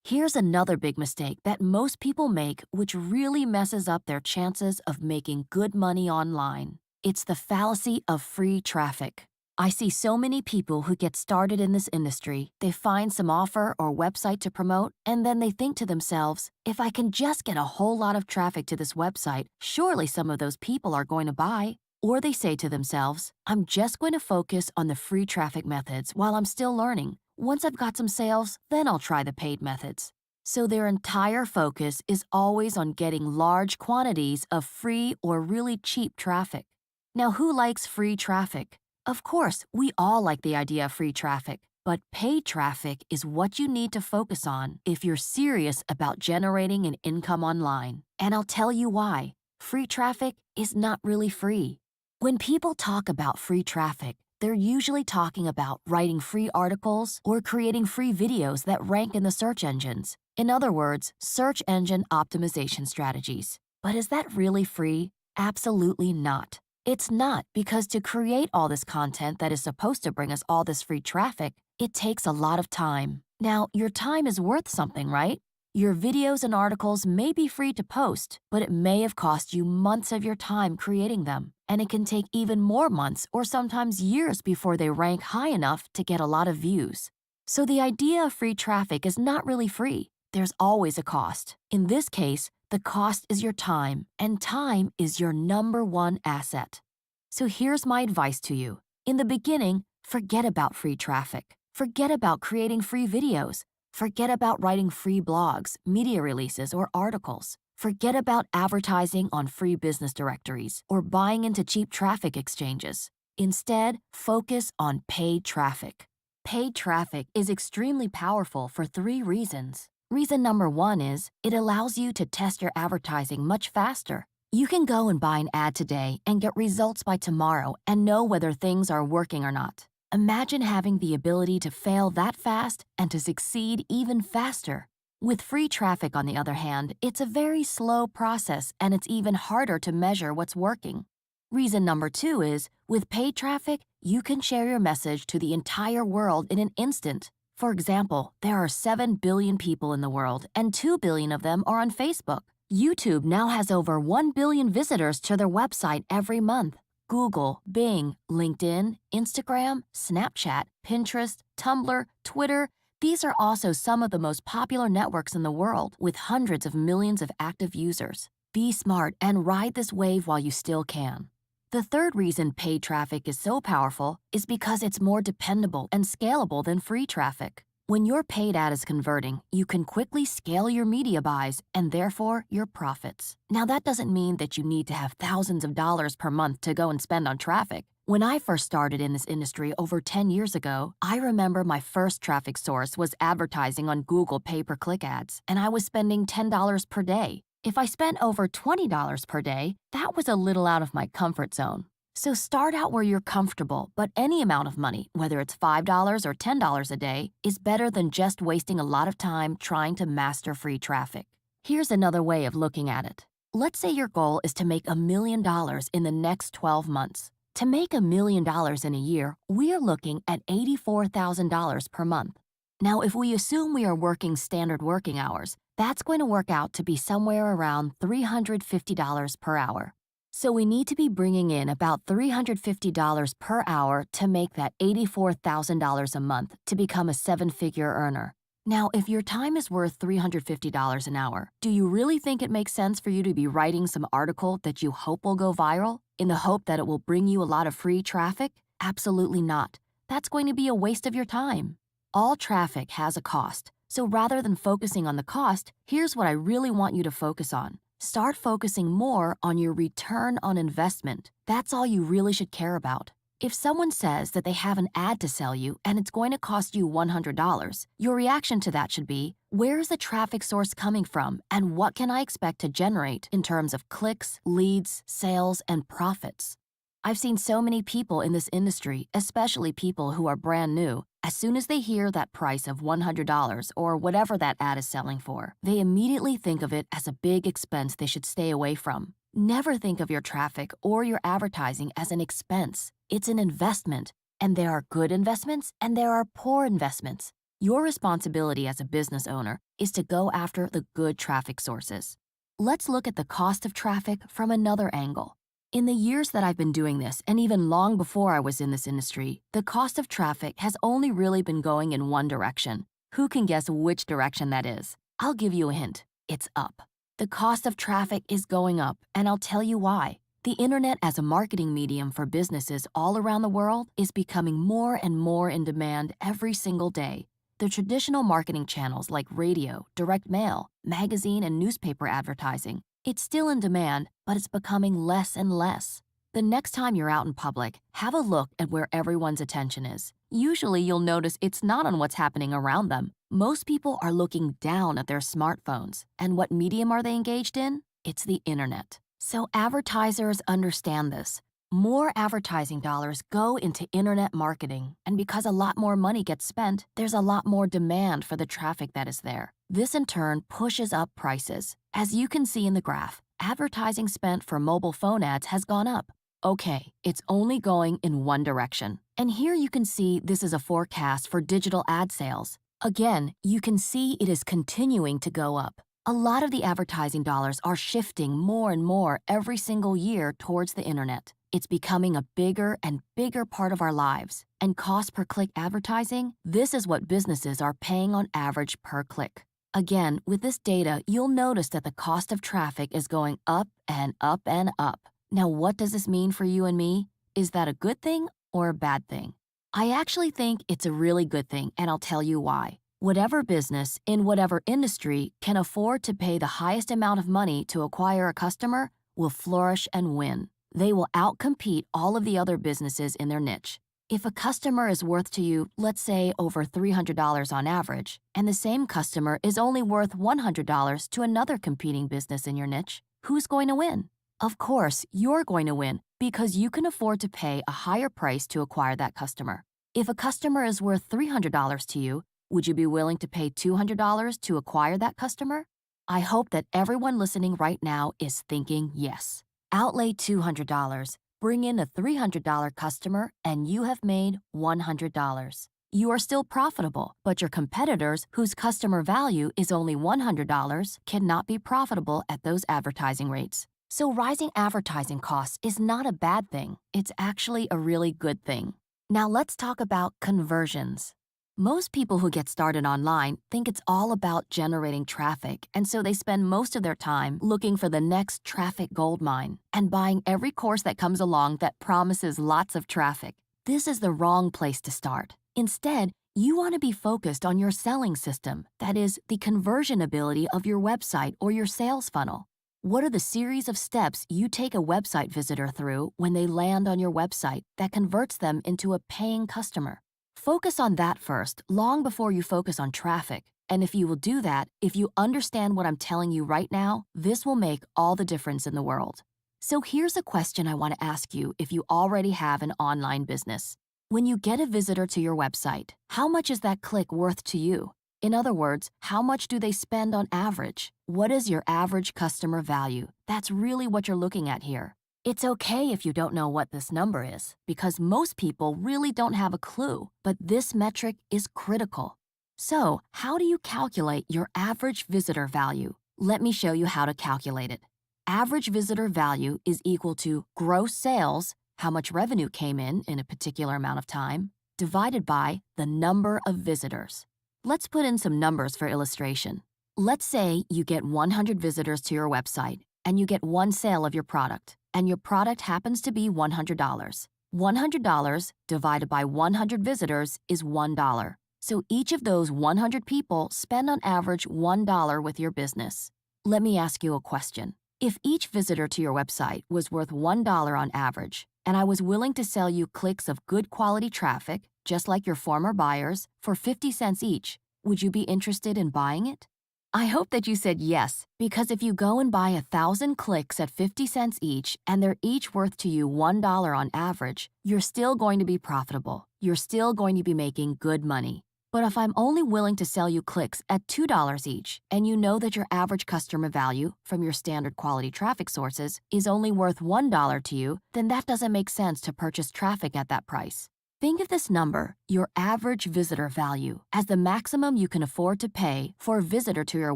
Speaker 1: Here's another big mistake that most people make, which really messes up their chances of making good money online. It's the fallacy of free traffic. I see so many people who get started in this industry, they find some offer or website to promote, and then they think to themselves, if I can just get a whole lot of traffic to this website, surely some of those people are going to buy. Or they say to themselves, I'm just going to focus on the free traffic methods while I'm still learning. Once I've got some sales, then I'll try the paid methods. So their entire focus is always on getting large quantities of free or really cheap traffic. Now, who likes free traffic? Of course, we all like the idea of free traffic, but paid traffic is what you need to focus on if you're serious about generating an income online. And I'll tell you why. Free traffic is not really free. When people talk about free traffic, they're usually talking about writing free articles or creating free videos that rank in the search engines. In other words, search engine optimization strategies. But is that really free? Absolutely not. It's not, because to create all this content that is supposed to bring us all this free traffic, it takes a lot of time. Now, your time is worth something, right? Your videos and articles may be free to post, but it may have cost you months of your time creating them, and it can take even more months or sometimes years before they rank high enough to get a lot of views. So the idea of free traffic is not really free. There's always a cost. In this case, the cost is your time, and time is your number one asset. So here's my advice to you. In the beginning, forget about free traffic. Forget about creating free videos. Forget about writing free blogs, media releases, or articles. Forget about advertising on free business directories or buying into cheap traffic exchanges. Instead, focus on paid traffic. Paid traffic is extremely powerful for 3 reasons. Reason number 1 is it allows you to test your advertising much faster. You can go and buy an ad today and get results by tomorrow and know whether things are working or not. Imagine having the ability to fail that fast and to succeed even faster. With free traffic, on the other hand, it's a very slow process and it's even harder to measure what's working. Reason number 2 is, with paid traffic, you can share your message to the entire world in an instant. For example, there are 7 billion people in the world, and 2 billion of them are on Facebook. YouTube now has over 1 billion visitors to their website every month. Google, Bing, LinkedIn, Instagram, Snapchat, Pinterest, Tumblr, Twitter, these are also some of the most popular networks in the world, with hundreds of millions of active users. Be smart and ride this wave while you still can. The third reason paid traffic is so powerful is because it's more dependable and scalable than free traffic. When your paid ad is converting, you can quickly scale your media buys and therefore your profits. Now, that doesn't mean that you need to have thousands of dollars per month to go and spend on traffic. When I first started in this industry over 10 years ago, I remember my first traffic source was advertising on Google pay-per-click ads, and I was spending $10 per day. If I spent over $20 per day, that was a little out of my comfort zone. So start out where you're comfortable, but any amount of money, whether it's $5 or $10 a day, is better than just wasting a lot of time trying to master free traffic. Here's another way of looking at it. Let's say your goal is to make $1 million in the next 12 months. To make $1 million in a year, we're looking at $84,000 per month. Now, if we assume we are working standard working hours, that's going to work out to be somewhere around $350 per hour. So we need to be bringing in about $350 per hour to make that $84,000 a month to become a 7-figure earner. Now, if your time is worth $350 an hour, do you really think it makes sense for you to be writing some article that you hope will go viral in the hope that it will bring you a lot of free traffic? Absolutely not. That's going to be a waste of your time. All traffic has a cost, so rather than focusing on the cost, here's what I really want you to focus on. Start focusing more on your return on investment. That's all you really should care about. If someone says that they have an ad to sell you and it's going to cost you $100, your reaction to that should be, where is the traffic source coming from and what can I expect to generate in terms of clicks, leads, sales, and profits? I've seen so many people in this industry, especially people who are brand new, as soon as they hear that price of $100 or whatever that ad is selling for, they immediately think of it as a big expense they should stay away from. Never think of your traffic or your advertising as an expense. It's an investment, and there are good investments and there are poor investments. Your responsibility as a business owner is to go after the good traffic sources. Let's look at the cost of traffic from another angle. In the years that I've been doing this, and even long before I was in this industry, the cost of traffic has only really been going in one direction. Who can guess which direction that is? I'll give you a hint. It's up. The cost of traffic is going up, and I'll tell you why. The internet as a marketing medium for businesses all around the world is becoming more and more in demand every single day. The traditional marketing channels like radio, direct mail, magazine, and newspaper advertising, it's still in demand, but it's becoming less and less. The next time you're out in public, have a look at where everyone's attention is. Usually you'll notice it's not on what's happening around them. Most people are looking down at their smartphones. And what medium are they engaged in? It's the internet. So advertisers understand this. More advertising dollars go into internet marketing, and because a lot more money gets spent, there's a lot more demand for the traffic that is there. This in turn pushes up prices. As you can see in the graph, advertising spent for mobile phone ads has gone up. Okay, it's only going in one direction. And here you can see this is a forecast for digital ad sales. Again, you can see it is continuing to go up. A lot of the advertising dollars are shifting more and more every single year towards the internet. It's becoming a bigger and bigger part of our lives. And cost per click advertising, this is what businesses are paying on average per click. Again, with this data, you'll notice that the cost of traffic is going up and up and up. Now, what does this mean for you and me? Is that a good thing or a bad thing? I actually think it's a really good thing, and I'll tell you why. Whatever business, in whatever industry, can afford to pay the highest amount of money to acquire a customer will flourish and win. They will outcompete all of the other businesses in their niche. If a customer is worth to you, let's say, over $300 on average, and the same customer is only worth $100 to another competing business in your niche, who's going to win? Of course, you're going to win because you can afford to pay a higher price to acquire that customer. If a customer is worth $300 to you, would you be willing to pay $200 to acquire that customer? I hope that everyone listening right now is thinking yes. Outlay $200, bring in a $300 customer, and you have made $100. You are still profitable, but your competitors, whose customer value is only $100, cannot be profitable at those advertising rates. So rising advertising costs is not a bad thing. It's actually a really good thing. Now let's talk about conversions. Most people who get started online think it's all about generating traffic, and so they spend most of their time looking for the next traffic gold mine and buying every course that comes along that promises lots of traffic. This is the wrong place to start. Instead, you want to be focused on your selling system, that is, the conversion ability of your website or your sales funnel. What are the series of steps you take a website visitor through when they land on your website that converts them into a paying customer? Focus on that first, long before you focus on traffic. And if you will do that, if you understand what I'm telling you right now, this will make all the difference in the world. So here's a question I want to ask you if you already have an online business. When you get a visitor to your website, how much is that click worth to you? In other words, how much do they spend on average? What is your average customer value? That's really what you're looking at here. It's okay if you don't know what this number is, because most people really don't have a clue, but this metric is critical. So, how do you calculate your average visitor value? Let me show you how to calculate it. Average visitor value is equal to gross sales, how much revenue came in a particular amount of time, divided by the number of visitors. Let's put in some numbers for illustration. Let's say you get 100 visitors to your website, and you get one sale of your product, and your product happens to be $100. $100 divided by 100 visitors is $1. So each of those 100 people spend on average $1 with your business. Let me ask you a question. If each visitor to your website was worth $1 on average, and I was willing to sell you clicks of good quality traffic, just like your former buyers, for 50 cents each, would you be interested in buying it? I hope that you said yes, because if you go and buy 1,000 clicks at 50 cents each, and they're each worth to you $1 on average, you're still going to be profitable. You're still going to be making good money. But if I'm only willing to sell you clicks at $2 each, and you know that your average customer value from your standard quality traffic sources is only worth $1 to you, then that doesn't make sense to purchase traffic at that price. Think of this number, your average visitor value, as the maximum you can afford to pay for a visitor to your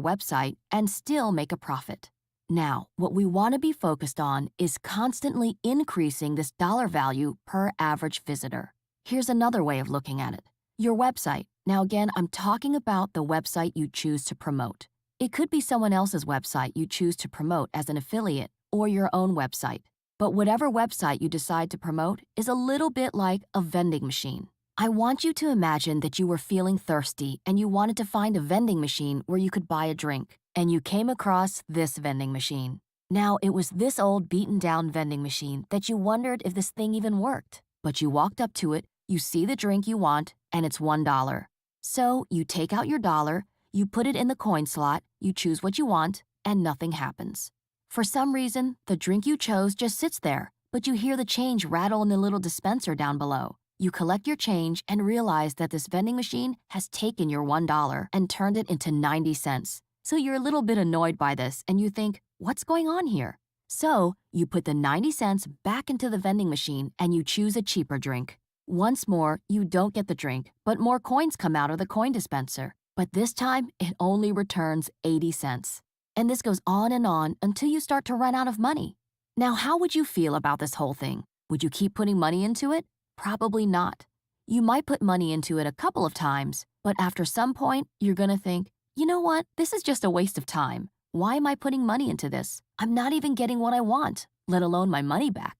Speaker 1: website and still make a profit. Now, what we want to be focused on is constantly increasing this dollar value per average visitor. Here's another way of looking at it. Your website. Now again, I'm talking about the website you choose to promote. It could be someone else's website you choose to promote as an affiliate or your own website. But whatever website you decide to promote is a little bit like a vending machine. I want you to imagine that you were feeling thirsty and you wanted to find a vending machine where you could buy a drink, and you came across this vending machine. Now, it was this old beaten down vending machine that you wondered if this thing even worked. But you walked up to it, you see the drink you want, and it's $1. So you take out your dollar, you put it in the coin slot, you choose what you want, and nothing happens. For some reason, the drink you chose just sits there, but you hear the change rattle in the little dispenser down below. You collect your change and realize that this vending machine has taken your $1 and turned it into 90 cents. So you're a little bit annoyed by this and you think, what's going on here? So you put the 90 cents back into the vending machine and you choose a cheaper drink. Once more, you don't get the drink, but more coins come out of the coin dispenser. But this time, it only returns 80 cents. And this goes on until you start to run out of money. Now, how would you feel about this whole thing? Would you keep putting money into it? Probably not. You might put money into it a couple of times, but after some point, you're gonna think, you know what? This is just a waste of time. Why am I putting money into this? I'm not even getting what I want, let alone my money back.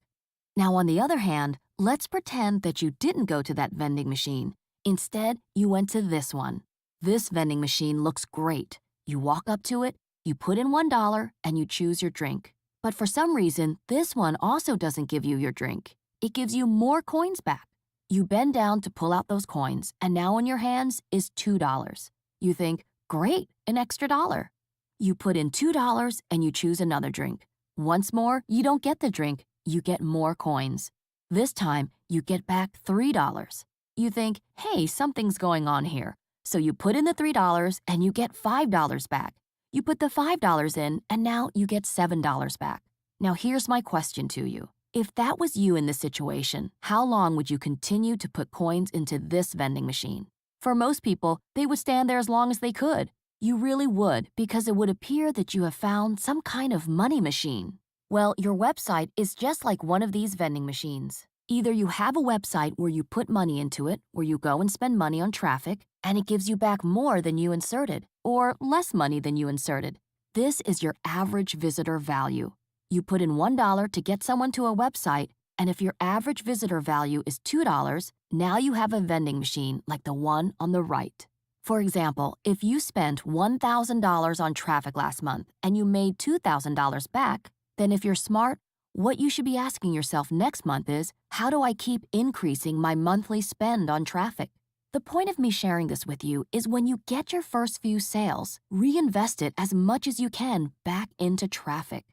Speaker 1: Now, on the other hand, let's pretend that you didn't go to that vending machine. Instead, you went to this one. This vending machine looks great. You walk up to it, you put in $1, and you choose your drink. But for some reason, this one also doesn't give you your drink. It gives you more coins back. You bend down to pull out those coins, and now in your hands is $2. You think, great, an extra dollar. You put in $2 and you choose another drink. Once more, you don't get the drink, you get more coins. This time, you get back $3. You think, hey, something's going on here. So you put in the $3 and you get $5 back. You put the $5 in and now you get $7 back. Now here's my question to you. If that was you in this situation, how long would you continue to put coins into this vending machine? For most people, they would stand there as long as they could. You really would, because it would appear that you have found some kind of money machine. Well, your website is just like one of these vending machines. Either you have a website where you put money into it, where you go and spend money on traffic, and it gives you back more than you inserted, or less money than you inserted. This is your average visitor value. You put in $1 to get someone to a website, and if your average visitor value is $2, now you have a vending machine like the one on the right. For example, if you spent $1,000 on traffic last month and you made $2,000 back, then if you're smart, what you should be asking yourself next month is, how do I keep increasing my monthly spend on traffic? The point of me sharing this with you is when you get your first few sales, reinvest it as much as you can back into traffic.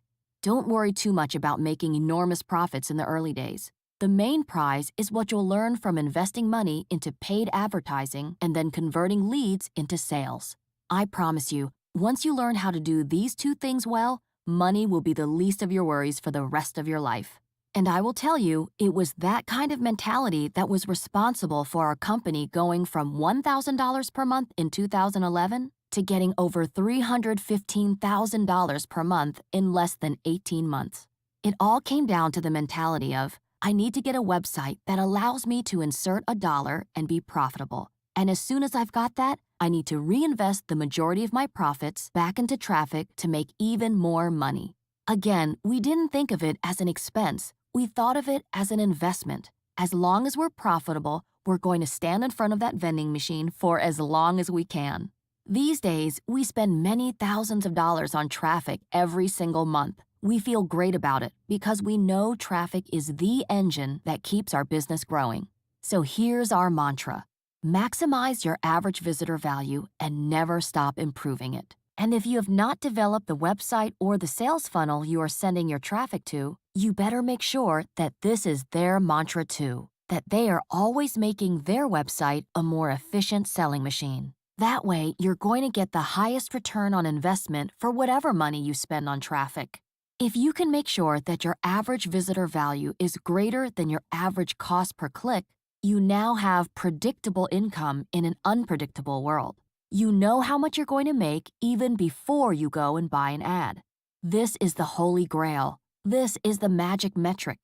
Speaker 1: Don't worry too much about making enormous profits in the early days. The main prize is what you'll learn from investing money into paid advertising and then converting leads into sales. I promise you, once you learn how to do these two things well, money will be the least of your worries for the rest of your life. And I will tell you, it was that kind of mentality that was responsible for our company going from $1,000 per month in 2011 to getting over $315,000 per month in less than 18 months. It all came down to the mentality of, I need to get a website that allows me to insert $1 and be profitable. And as soon as I've got that, I need to reinvest the majority of my profits back into traffic to make even more money. Again, we didn't think of it as an expense. We thought of it as an investment. As long as we're profitable, we're going to stand in front of that vending machine for as long as we can. These days, we spend many thousands of dollars on traffic every single month. We feel great about it because we know traffic is the engine that keeps our business growing. So here's our mantra. Maximize your average visitor value and never stop improving it. And if you have not developed the website or the sales funnel you are sending your traffic to, you better make sure that this is their mantra too, that they are always making their website a more efficient selling machine. That way, you're going to get the highest return on investment for whatever money you spend on traffic. If you can make sure that your average visitor value is greater than your average cost per click, You now have predictable income in an unpredictable world. You know how much you're going to make even before you go and buy an ad. This is the holy grail. This is the magic metric.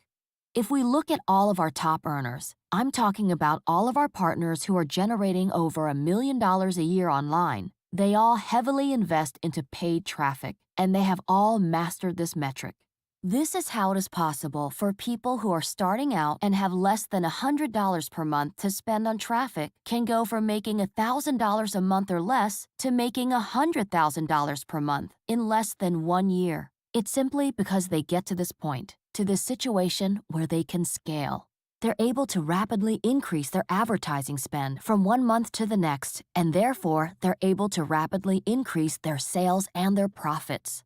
Speaker 1: If we look at all of our top earners, I'm talking about all of our partners who are generating over $1 million a year online. They all heavily invest into paid traffic, and they have all mastered this metric. This is how it is possible for people who are starting out and have less than $100 per month to spend on traffic can go from making $1,000 a month or less to making $100,000 per month in less than 1 year. It's simply because they get to this point, to this situation where they can scale. They're able to rapidly increase their advertising spend from 1 month to the next, and therefore they're able to rapidly increase their sales and their profits.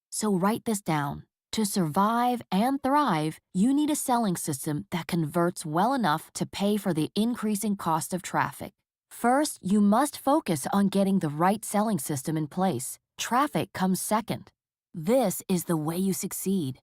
Speaker 1: So write this down. To survive and thrive, you need a selling system that converts well enough to pay for the increasing cost of traffic. First, you must focus on getting the right selling system in place. Traffic comes second. This is the way you succeed.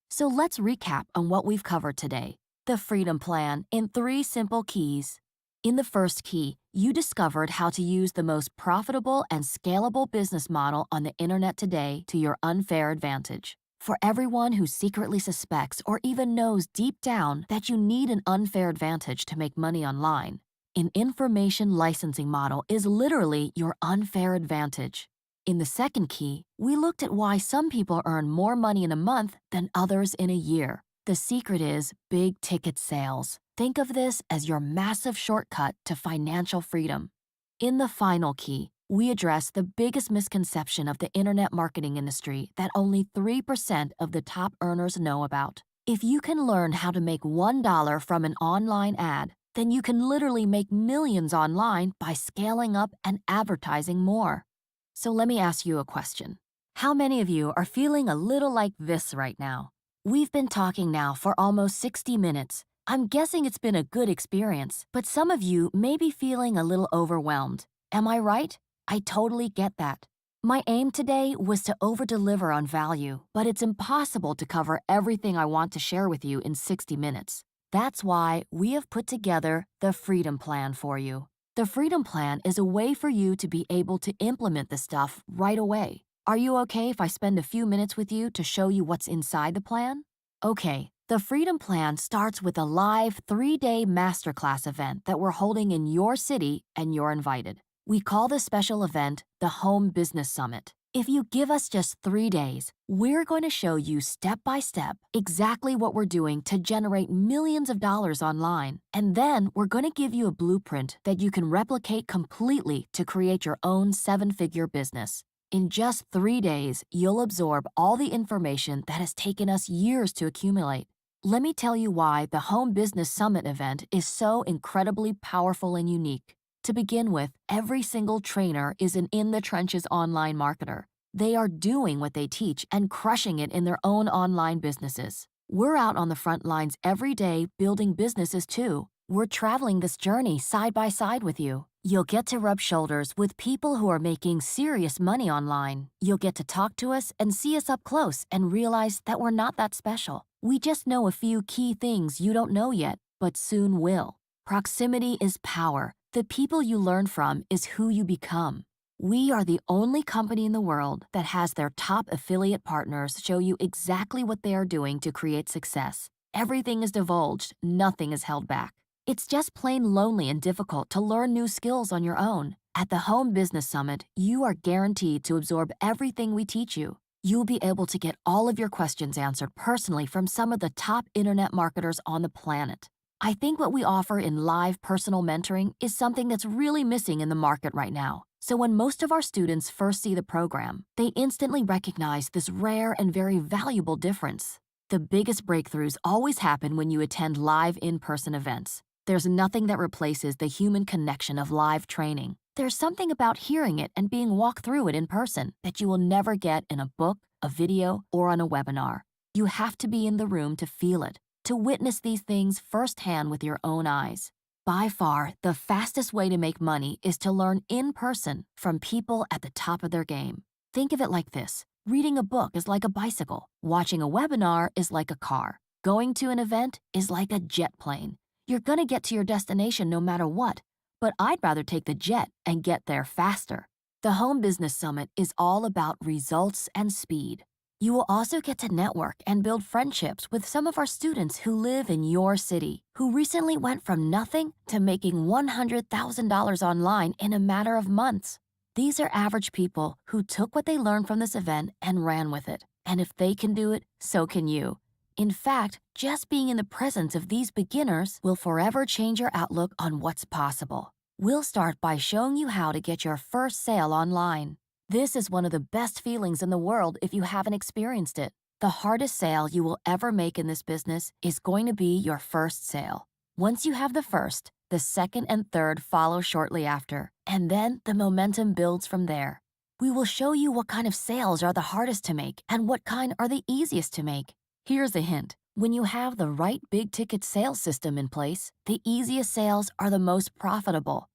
Speaker 1: So let's recap on what we've covered today. The Freedom Plan in 3 simple keys. In the first key, you discovered how to use the most profitable and scalable business model on the internet today to your unfair advantage. For everyone who secretly suspects or even knows deep down that you need an unfair advantage to make money online, an information licensing model is literally your unfair advantage. In the second key, we looked at why some people earn more money in a month than others in a year. The secret is big ticket sales. Think of this as your massive shortcut to financial freedom. In the final key, we address the biggest misconception of the internet marketing industry that only 3% of the top earners know about. If you can learn how to make $1 from an online ad, then you can literally make millions online by scaling up and advertising more. So let me ask you a question. How many of you are feeling a little like this right now? We've been talking now for almost 60 minutes. I'm guessing it's been a good experience, but some of you may be feeling a little overwhelmed. Am I right? I totally get that. My aim today was to over-deliver on value, but it's impossible to cover everything I want to share with you in 60 minutes. That's why we have put together the Freedom Plan for you. The Freedom Plan is a way for you to be able to implement the stuff right away. Are you okay if I spend a few minutes with you to show you what's inside the plan? Okay, the Freedom Plan starts with a live 3-day masterclass event that we're holding in your city, and you're invited. We call this special event the Home Business Summit. If you give us just 3 days, we're going to show you step by step exactly what we're doing to generate millions of dollars online. And then we're going to give you a blueprint that you can replicate completely to create your own 7-figure business. In just 3 days, you'll absorb all the information that has taken us years to accumulate. Let me tell you why the Home Business Summit event is so incredibly powerful and unique. To begin with, every single trainer is an in-the-trenches online marketer. They are doing what they teach and crushing it in their own online businesses. We're out on the front lines every day building businesses too. We're traveling this journey side by side with you. You'll get to rub shoulders with people who are making serious money online. You'll get to talk to us and see us up close and realize that we're not that special. We just know a few key things you don't know yet, but soon will. Proximity is power. The people you learn from is who you become. We are the only company in the world that has their top affiliate partners show you exactly what they are doing to create success. Everything is divulged, nothing is held back. It's just plain lonely and difficult to learn new skills on your own. At the Home Business Summit, you are guaranteed to absorb everything we teach you. You'll be able to get all of your questions answered personally from some of the top internet marketers on the planet. I think what we offer in live personal mentoring is something that's really missing in the market right now. So when most of our students first see the program, they instantly recognize this rare and very valuable difference. The biggest breakthroughs always happen when you attend live in-person events. There's nothing that replaces the human connection of live training. There's something about hearing it and being walked through it in person that you will never get in a book, a video, or on a webinar. You have to be in the room to feel it, to witness these things firsthand with your own eyes. By far, the fastest way to make money is to learn in person from people at the top of their game. Think of it like this. Reading a book is like a bicycle. Watching a webinar is like a car. Going to an event is like a jet plane. You're gonna get to your destination no matter what, but I'd rather take the jet and get there faster. The Home Business Summit is all about results and speed. You will also get to network and build friendships with some of our students who live in your city, who recently went from nothing to making $100,000 online in a matter of months. These are average people who took what they learned from this event and ran with it. And if they can do it, so can you. In fact, just being in the presence of these beginners will forever change your outlook on what's possible. We'll start by showing you how to get your first sale online. This is one of the best feelings in the world if you haven't experienced it. The hardest sale you will ever make in this business is going to be your first sale. Once you have the first, the second and third follow shortly after, and then the momentum builds from there. We will show you what kind of sales are the hardest to make and what kind are the easiest to make. Here's a hint. When you have the right big-ticket sales system in place, the easiest sales are the most profitable.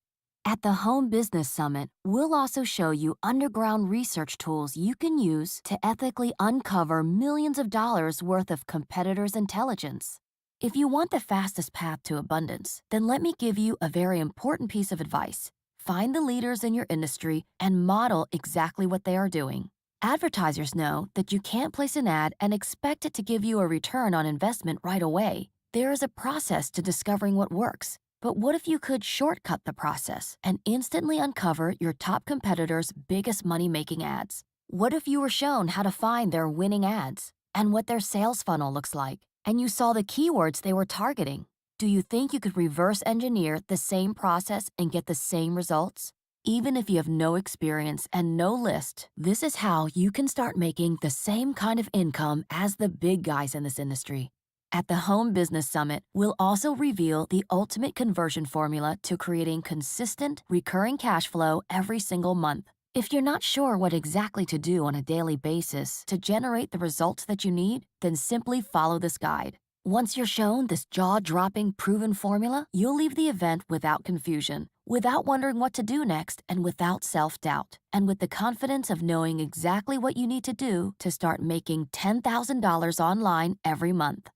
Speaker 1: At the Home Business Summit, we'll also show you underground research tools you can use to ethically uncover millions of dollars worth of competitors' intelligence. If you want the fastest path to abundance, then let me give you a very important piece of advice. Find the leaders in your industry and model exactly what they are doing. Advertisers know that you can't place an ad and expect it to give you a return on investment right away. There is a process to discovering what works. But what if you could shortcut the process and instantly uncover your top competitors' biggest money-making ads? What if you were shown how to find their winning ads and what their sales funnel looks like, and you saw the keywords they were targeting? Do you think you could reverse engineer the same process and get the same results? Even if you have no experience and no list, this is how you can start making the same kind of income as the big guys in this industry. At the Home Business Summit, we'll also reveal the ultimate conversion formula to creating consistent, recurring cash flow every single month. If you're not sure what exactly to do on a daily basis to generate the results that you need, then simply follow this guide. Once you're shown this jaw-dropping proven formula, you'll leave the event without confusion, without wondering what to do next, and without self-doubt, and with the confidence of knowing exactly what you need to do to start making $10,000 online every month.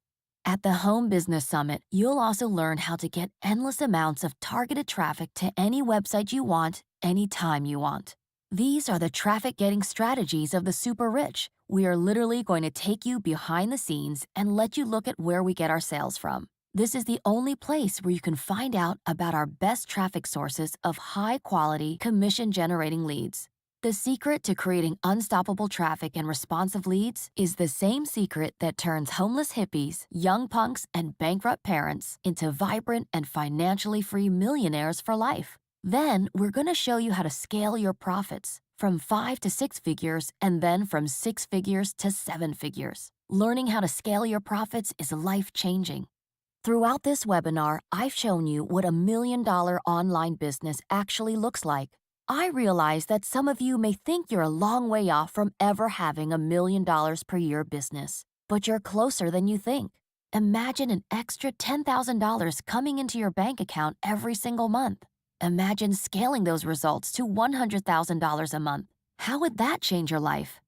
Speaker 1: At the Home Business Summit, you'll also learn how to get endless amounts of targeted traffic to any website you want, anytime you want. These are the traffic-getting strategies of the super rich. We are literally going to take you behind the scenes and let you look at where we get our sales from. This is the only place where you can find out about our best traffic sources of high-quality, commission-generating leads. The secret to creating unstoppable traffic and responsive leads is the same secret that turns homeless hippies, young punks, and bankrupt parents into vibrant and financially free millionaires for life. Then, we're going to show you how to scale your profits from 5 to 6 figures and then from 6 figures to 7 figures. Learning how to scale your profits is life-changing. Throughout this webinar, I've shown you what $1 million online business actually looks like. I realize that some of you may think you're a long way off from ever having $1 million per year business, but you're closer than you think. Imagine an extra $10,000 coming into your bank account every single month. Imagine scaling those results to $100,000 a month. How would that change your life?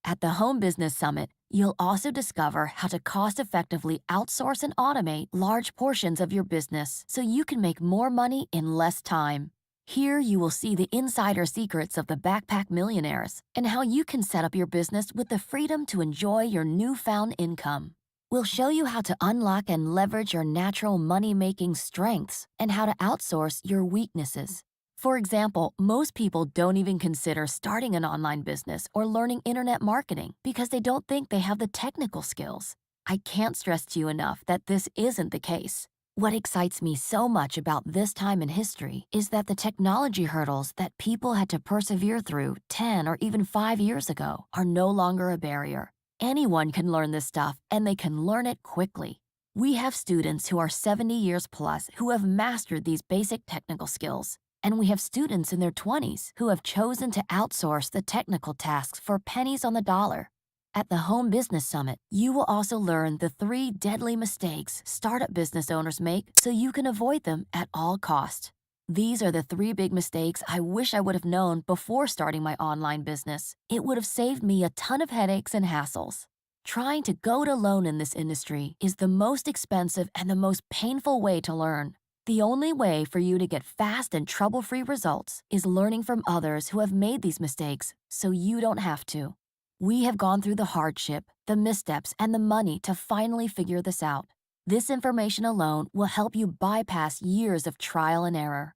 Speaker 1: At the Home Business Summit, you'll also discover how to cost-effectively outsource and automate large portions of your business so you can make more money in less time. Here you will see the insider secrets of the backpack millionaires and how you can set up your business with the freedom to enjoy your newfound income. We'll show you how to unlock and leverage your natural money-making strengths and how to outsource your weaknesses. For example, most people don't even consider starting an online business or learning internet marketing because they don't think they have the technical skills. I can't stress to you enough that this isn't the case. What excites me so much about this time in history is that the technology hurdles that people had to persevere through 10 or even 5 years ago are no longer a barrier. Anyone can learn this stuff, and they can learn it quickly. We have students who are 70 years plus who have mastered these basic technical skills, and we have students in their 20s who have chosen to outsource the technical tasks for pennies on the dollar. At the Home Business Summit, you will also learn the 3 deadly mistakes startup business owners make so you can avoid them at all cost. These are the 3 big mistakes I wish I would have known before starting my online business. It would have saved me a ton of headaches and hassles. Trying to go it alone in this industry is the most expensive and the most painful way to learn. The only way for you to get fast and trouble-free results is learning from others who have made these mistakes so you don't have to. We have gone through the hardship, the missteps, and the money to finally figure this out. This information alone will help you bypass years of trial and error.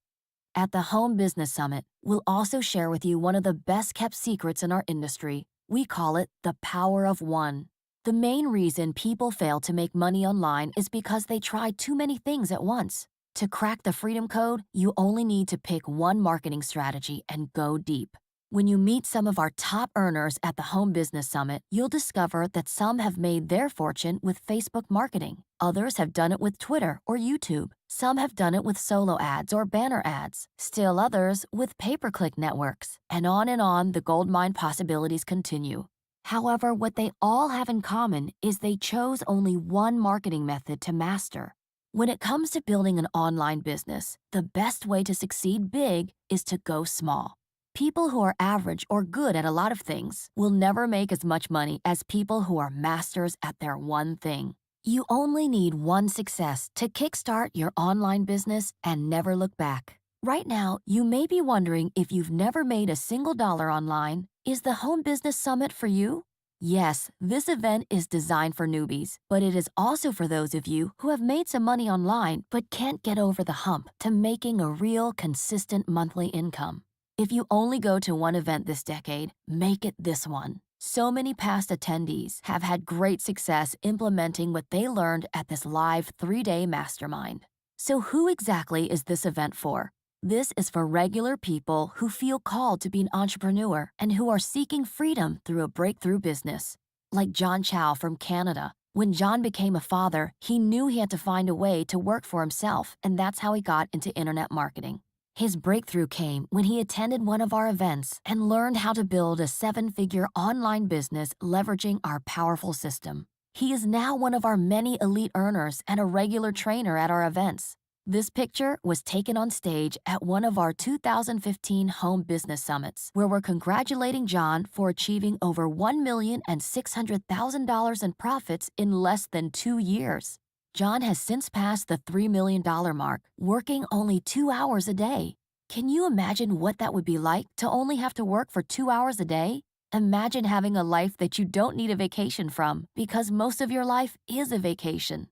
Speaker 1: At the Home Business Summit, we'll also share with you one of the best-kept secrets in our industry. We call it the power of one. The main reason people fail to make money online is because they try too many things at once. To crack the Freedom Code, you only need to pick one marketing strategy and go deep. When you meet some of our top earners at the Home Business Summit, you'll discover that some have made their fortune with Facebook marketing. Others have done it with Twitter or YouTube. Some have done it with solo ads or banner ads. Still others with pay-per-click networks. And on the goldmine possibilities continue. However, what they all have in common is they chose only one marketing method to master. When it comes to building an online business, the best way to succeed big is to go small. People who are average or good at a lot of things will never make as much money as people who are masters at their one thing. You only need one success to kickstart your online business and never look back. Right now, you may be wondering if you've never made a single dollar online. Is the Home Business Summit for you? Yes, this event is designed for newbies, but it is also for those of you who have made some money online but can't get over the hump to making a real, consistent monthly income. If you only go to one event this decade, make it this one. So many past attendees have had great success implementing what they learned at this live 3-day mastermind. So who exactly is this event for? This is for regular people who feel called to be an entrepreneur and who are seeking freedom through a breakthrough business. Like John Chow from Canada. When John became a father, he knew he had to find a way to work for himself, and that's how he got into internet marketing. His breakthrough came when he attended one of our events and learned how to build a 7-figure online business leveraging our powerful system. He is now one of our many elite earners and a regular trainer at our events. This picture was taken on stage at one of our 2015 Home Business Summits, where we're congratulating John for achieving over $1,600,000 in profits in less than 2 years. John has since passed the $3 million mark, working only 2 hours a day. Can you imagine what that would be like to only have to work for 2 hours a day? Imagine having a life that you don't need a vacation from, because most of your life is a vacation.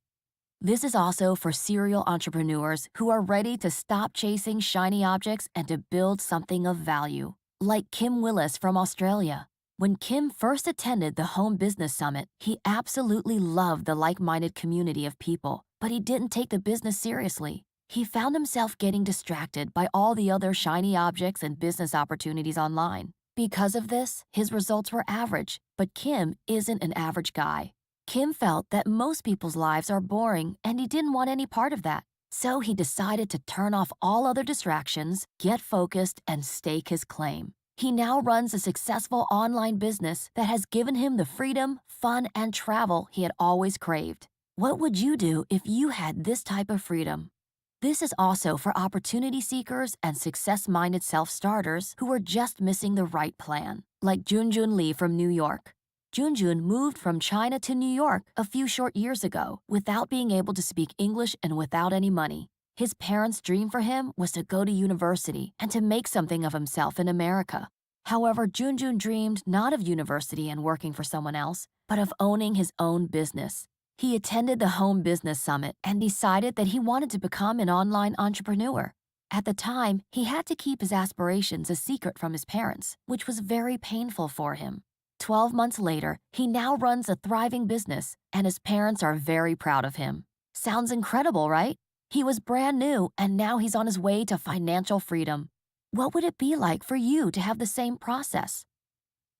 Speaker 1: This is also for serial entrepreneurs who are ready to stop chasing shiny objects and to build something of value. Like Kim Willis from Australia. When Kim first attended the Home Business Summit, he absolutely loved the like-minded community of people, but he didn't take the business seriously. He found himself getting distracted by all the other shiny objects and business opportunities online. Because of this, his results were average, but Kim isn't an average guy. Kim felt that most people's lives are boring, and he didn't want any part of that. So he decided to turn off all other distractions, get focused, and stake his claim. He now runs a successful online business that has given him the freedom, fun, and travel he had always craved. What would you do if you had this type of freedom? This is also for opportunity seekers and success-minded self-starters who are just missing the right plan, like Junjun Lee from New York. Junjun moved from China to New York a few short years ago without being able to speak English and without any money. His parents' dream for him was to go to university and to make something of himself in America. However, Junjun dreamed not of university and working for someone else, but of owning his own business. He attended the Home Business Summit and decided that he wanted to become an online entrepreneur. At the time, he had to keep his aspirations a secret from his parents, which was very painful for him. 12 months later, he now runs a thriving business, and his parents are very proud of him. Sounds incredible, right? He was brand new, and now he's on his way to financial freedom. What would it be like for you to have the same process?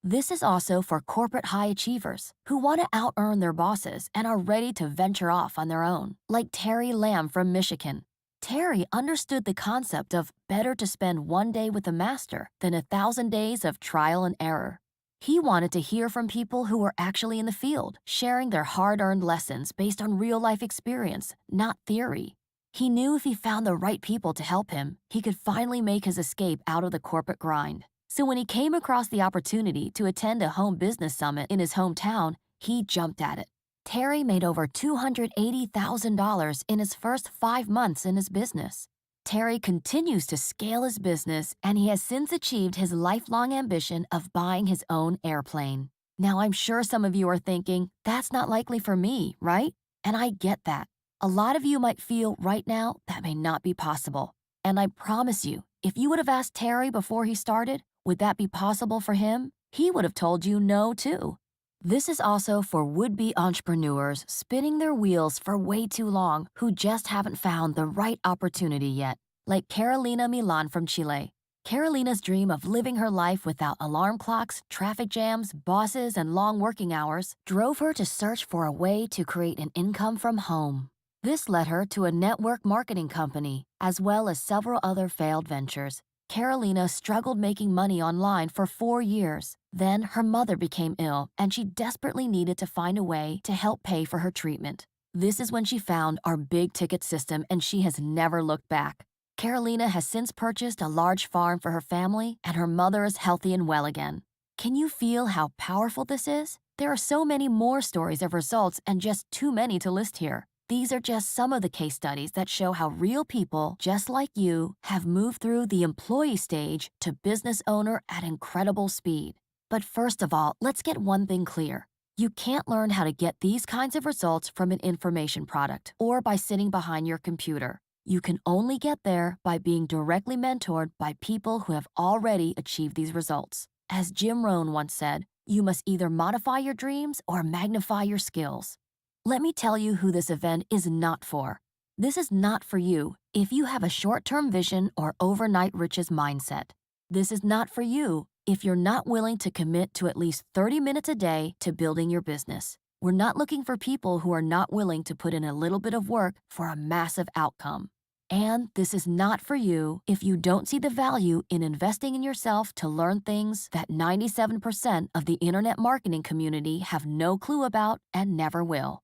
Speaker 1: This is also for corporate high achievers who want to out-earn their bosses and are ready to venture off on their own, like Terry Lamb from Michigan. Terry understood the concept of better to spend one day with a master than 1,000 days of trial and error. He wanted to hear from people who were actually in the field, sharing their hard-earned lessons based on real-life experience, not theory. He knew if he found the right people to help him, he could finally make his escape out of the corporate grind. So when he came across the opportunity to attend a Home Business Summit in his hometown, He jumped at it. Terry made over $280,000 in his first 5 months in his business. Terry continues to scale his business, and he has since achieved his lifelong ambition of buying his own airplane. Now, I'm sure some of you are thinking, that's not likely for me, right? And I get that. A lot of you might feel right now that may not be possible. And I promise you, if you would have asked Terry before he started, would that be possible for him? He would have told you no, too. This is also for would-be entrepreneurs spinning their wheels for way too long who just haven't found the right opportunity yet, like Carolina Milan from Chile. Carolina's dream of living her life without alarm clocks, traffic jams, bosses, and long working hours drove her to search for a way to create an income from home. This led her to a network marketing company, as well as several other failed ventures. Carolina struggled making money online for 4 years. Then her mother became ill, and she desperately needed to find a way to help pay for her treatment. This is when she found our big ticket system, and she has never looked back. Carolina has since purchased a large farm for her family, and her mother is healthy and well again. Can you feel how powerful this is? There are so many more stories of results and just too many to list here. These are just some of the case studies that show how real people, just like you, have moved through the employee stage to business owner at incredible speed. But first of all, let's get one thing clear. You can't learn how to get these kinds of results from an information product or by sitting behind your computer. You can only get there by being directly mentored by people who have already achieved these results. As Jim Rohn once said, you must either modify your dreams or magnify your skills. Let me tell you who this event is not for. This is not for you if you have a short-term vision or overnight riches mindset. This is not for you if you're not willing to commit to at least 30 minutes a day to building your business. We're not looking for people who are not willing to put in a little bit of work for a massive outcome. And this is not for you if you don't see the value in investing in yourself to learn things that 97% of the internet marketing community have no clue about and never will.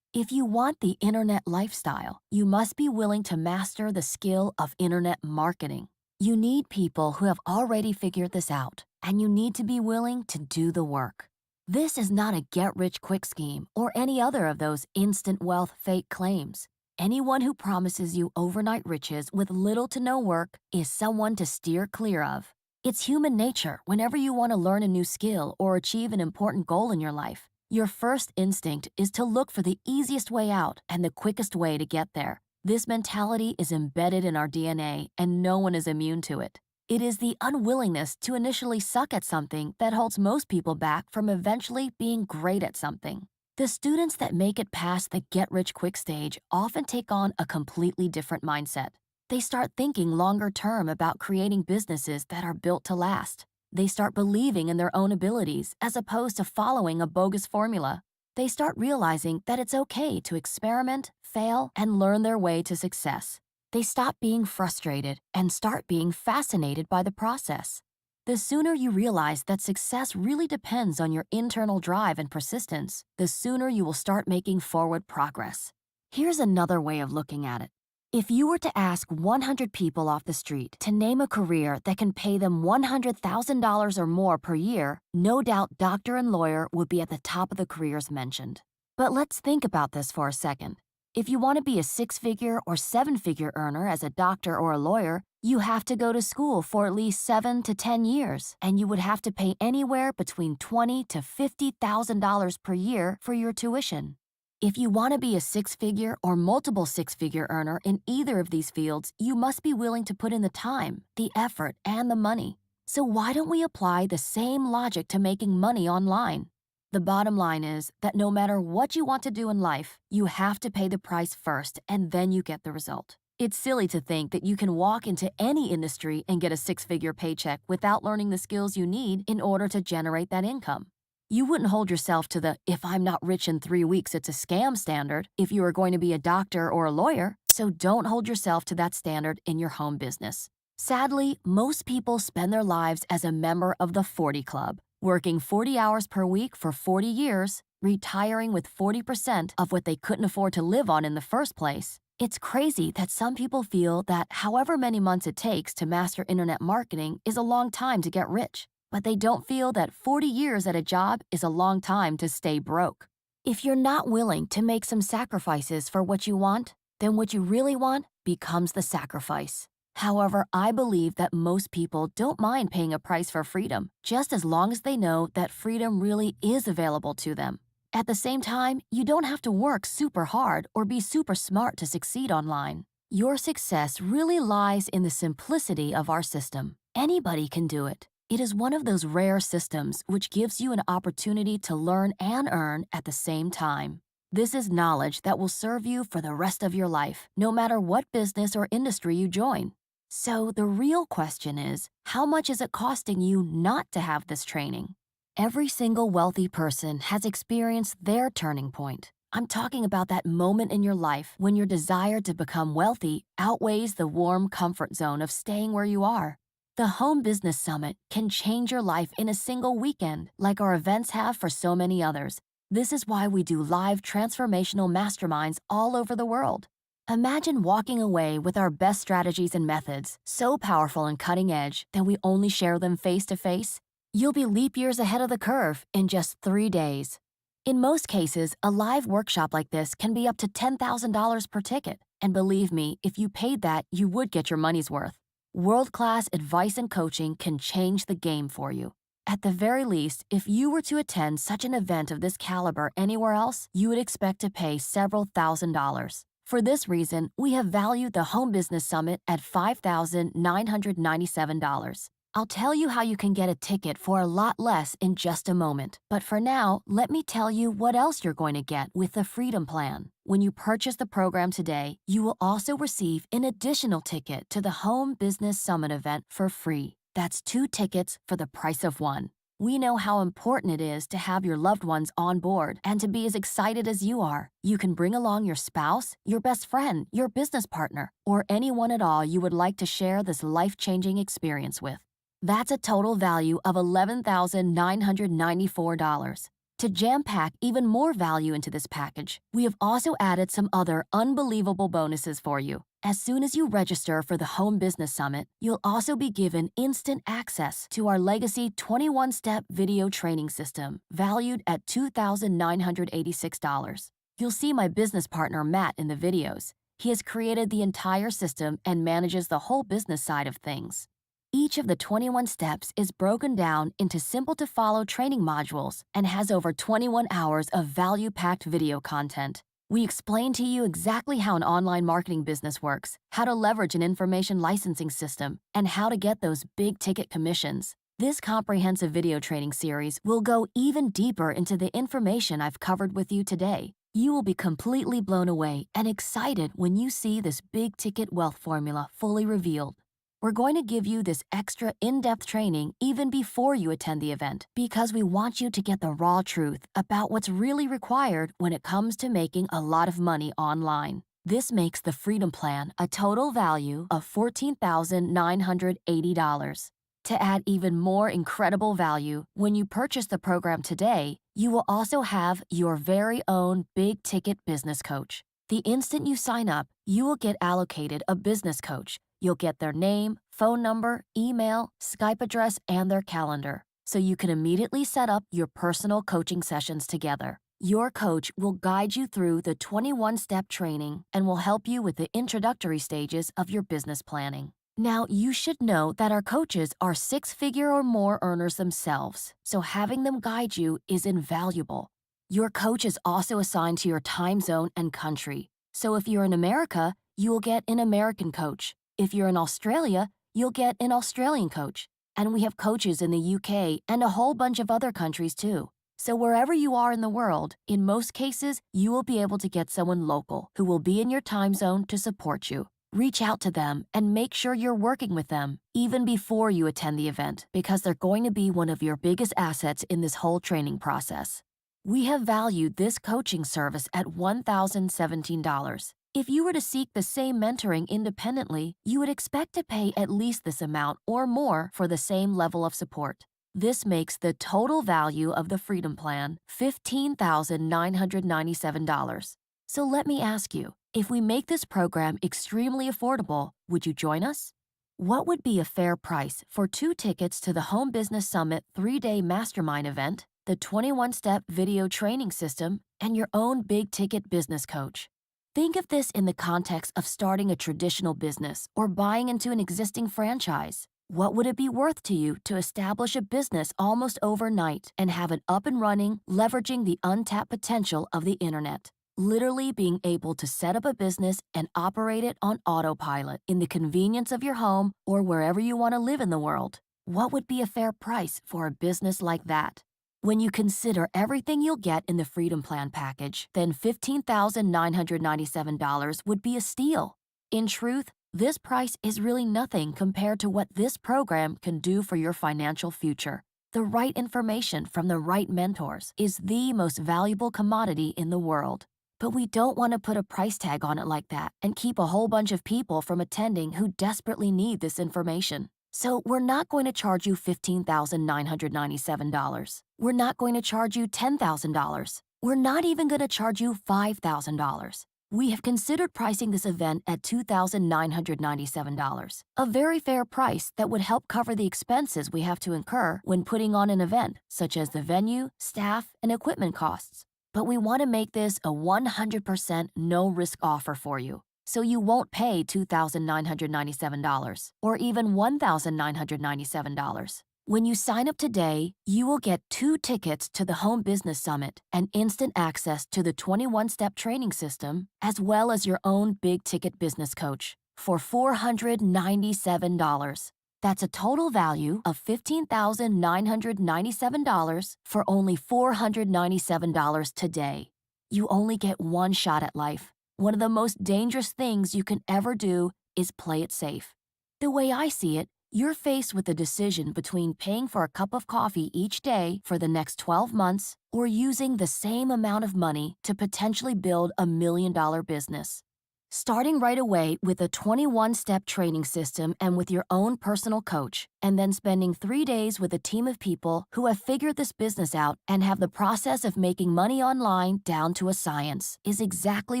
Speaker 1: If you want the internet lifestyle, you must be willing to master the skill of internet marketing. You need people who have already figured this out, and you need to be willing to do the work. This is not a get-rich-quick scheme or any other of those instant wealth fake claims. Anyone who promises you overnight riches with little to no work is someone to steer clear of. It's human nature whenever you want to learn a new skill or achieve an important goal in your life. Your first instinct is to look for the easiest way out and the quickest way to get there. This mentality is embedded in our DNA, and no one is immune to it. It is the unwillingness to initially suck at something that holds most people back from eventually being great at something. The students that make it past the get-rich-quick stage often take on a completely different mindset. They start thinking longer term about creating businesses that are built to last. They start believing in their own abilities as opposed to following a bogus formula. They start realizing that it's okay to experiment, fail, and learn their way to success. They stop being frustrated and start being fascinated by the process. The sooner you realize that success really depends on your internal drive and persistence, the sooner you will start making forward progress. Here's another way of looking at it. If you were to ask 100 people off the street to name a career that can pay them $100,000 or more per year, no doubt doctor and lawyer would be at the top of the careers mentioned. But let's think about this for a second. If you want to be a 6-figure or 7-figure earner as a doctor or a lawyer, you have to go to school for at least 7 to 10 years, and you would have to pay anywhere between $20,000 to $50,000 per year for your tuition. If you want to be a 6-figure or multiple 6-figure earner in either of these fields, you must be willing to put in the time, the effort, and the money. So why don't we apply the same logic to making money online? The bottom line is that no matter what you want to do in life, you have to pay the price first, and then you get the result. It's silly to think that you can walk into any industry and get a 6-figure paycheck without learning the skills you need in order to generate that income. You wouldn't hold yourself to the "if I'm not rich in 3 weeks, it's a scam" standard if you are going to be a doctor or a lawyer, so don't hold yourself to that standard in your home business. Sadly, most people spend their lives as a member of the 40 Club, working 40 hours per week for 40 years, retiring with 40% of what they couldn't afford to live on in the first place. It's crazy that some people feel that however many months it takes to master internet marketing is a long time to get rich. but they don't feel that 40 years at a job is a long time to stay broke. If you're not willing to make some sacrifices for what you want, then what you really want becomes the sacrifice. However, I believe that most people don't mind paying a price for freedom, just as long as they know that freedom really is available to them. At the same time, you don't have to work super hard or be super smart to succeed online. Your success really lies in the simplicity of our system. Anybody can do it. It is one of those rare systems which gives you an opportunity to learn and earn at the same time. This is knowledge that will serve you for the rest of your life, no matter what business or industry you join. So the real question is, how much is it costing you not to have this training? Every single wealthy person has experienced their turning point. I'm talking about that moment in your life when your desire to become wealthy outweighs the warm comfort zone of staying where you are. The Home Business Summit can change your life in a single weekend, like our events have for so many others. This is why we do live transformational masterminds all over the world. Imagine walking away with our best strategies and methods, so powerful and cutting edge that we only share them face to face. You'll be leap years ahead of the curve in just 3 days. In most cases, a live workshop like this can be up to $10,000 per ticket. And believe me, if you paid that, you would get your money's worth. World-class advice and coaching can change the game for you. At the very least, if you were to attend such an event of this caliber anywhere else, you would expect to pay several $1,000s. For this reason, we have valued the Home Business Summit at $5,997. I'll tell you how you can get a ticket for a lot less in just a moment. But for now, let me tell you what else you're going to get with the Freedom Plan. When you purchase the program today, you will also receive an additional ticket to the Home Business Summit event for free. That's 2 tickets for the price of 1. We know how important it is to have your loved ones on board and to be as excited as you are. You can bring along your spouse, your best friend, your business partner, or anyone at all you would like to share this life-changing experience with. That's a total value of $11,994. To jam-pack even more value into this package, we have also added some other unbelievable bonuses for you. As soon as you register for the Home Business Summit, you'll also be given instant access to our legacy 21-step video training system, valued at $2,986. You'll see my business partner, Matt, in the videos. He has created the entire system and manages the whole business side of things. Each of the 21 steps is broken down into simple-to-follow training modules and has over 21 hours of value-packed video content. We explain to you exactly how an online marketing business works, how to leverage an information licensing system, and how to get those big-ticket commissions. This comprehensive video training series will go even deeper into the information I've covered with you today. You will be completely blown away and excited when you see this big-ticket wealth formula fully revealed. We're going to give you this extra in-depth training even before you attend the event because we want you to get the raw truth about what's really required when it comes to making a lot of money online. This makes the Freedom Plan a total value of $14,980. To add even more incredible value, when you purchase the program today, you will also have your very own big-ticket business coach. The instant you sign up, you will get allocated a business coach. You'll get their name, phone number, email, Skype address, and their calendar, so you can immediately set up your personal coaching sessions together. Your coach will guide you through the 21-step training and will help you with the introductory stages of your business planning. Now, you should know that our coaches are 6-figure or more earners themselves, so having them guide you is invaluable. Your coach is also assigned to your time zone and country, so if you're in America, you will get an American coach. If you're in Australia, you'll get an Australian coach. And we have coaches in the UK and a whole bunch of other countries too. So wherever you are in the world, in most cases, you will be able to get someone local who will be in your time zone to support you. Reach out to them and make sure you're working with them even before you attend the event because they're going to be one of your biggest assets in this whole training process. We have valued this coaching service at $1,017. If you were to seek the same mentoring independently, you would expect to pay at least this amount or more for the same level of support. This makes the total value of the Freedom Plan $15,997. So let me ask you, if we make this program extremely affordable, would you join us? What would be a fair price for 2 tickets to the Home Business Summit 3-day mastermind event, the 21-step video training system, and your own big ticket business coach? Think of this in the context of starting a traditional business or buying into an existing franchise. What would it be worth to you to establish a business almost overnight and have it up and running, leveraging the untapped potential of the internet? Literally being able to set up a business and operate it on autopilot in the convenience of your home or wherever you want to live in the world. What would be a fair price for a business like that? When you consider everything you'll get in the Freedom Plan package, then $15,997 would be a steal. In truth, this price is really nothing compared to what this program can do for your financial future. The right information from the right mentors is the most valuable commodity in the world. But we don't want to put a price tag on it like that and keep a whole bunch of people from attending who desperately need this information. So we're not going to charge you $15,997. We're not going to charge you $10,000. We're not even going to charge you $5,000. We have considered pricing this event at $2,997, a very fair price that would help cover the expenses we have to incur when putting on an event, such as the venue, staff, and equipment costs. But we want to make this a 100% no-risk offer for you, so you won't pay $2,997 or even $1,997. When you sign up today, you will get 2 tickets to the Home Business Summit and instant access to the 21-step training system, as well as your own big-ticket business coach for $497. That's a total value of $15,997 for only $497 today. You only get one shot at life. One of the most dangerous things you can ever do is play it safe. The way I see it, you're faced with the decision between paying for a cup of coffee each day for the next 12 months or using the same amount of money to potentially build a $1 million business. Starting right away with a 21-step training system and with your own personal coach, and then spending 3 days with a team of people who have figured this business out and have the process of making money online down to a science is exactly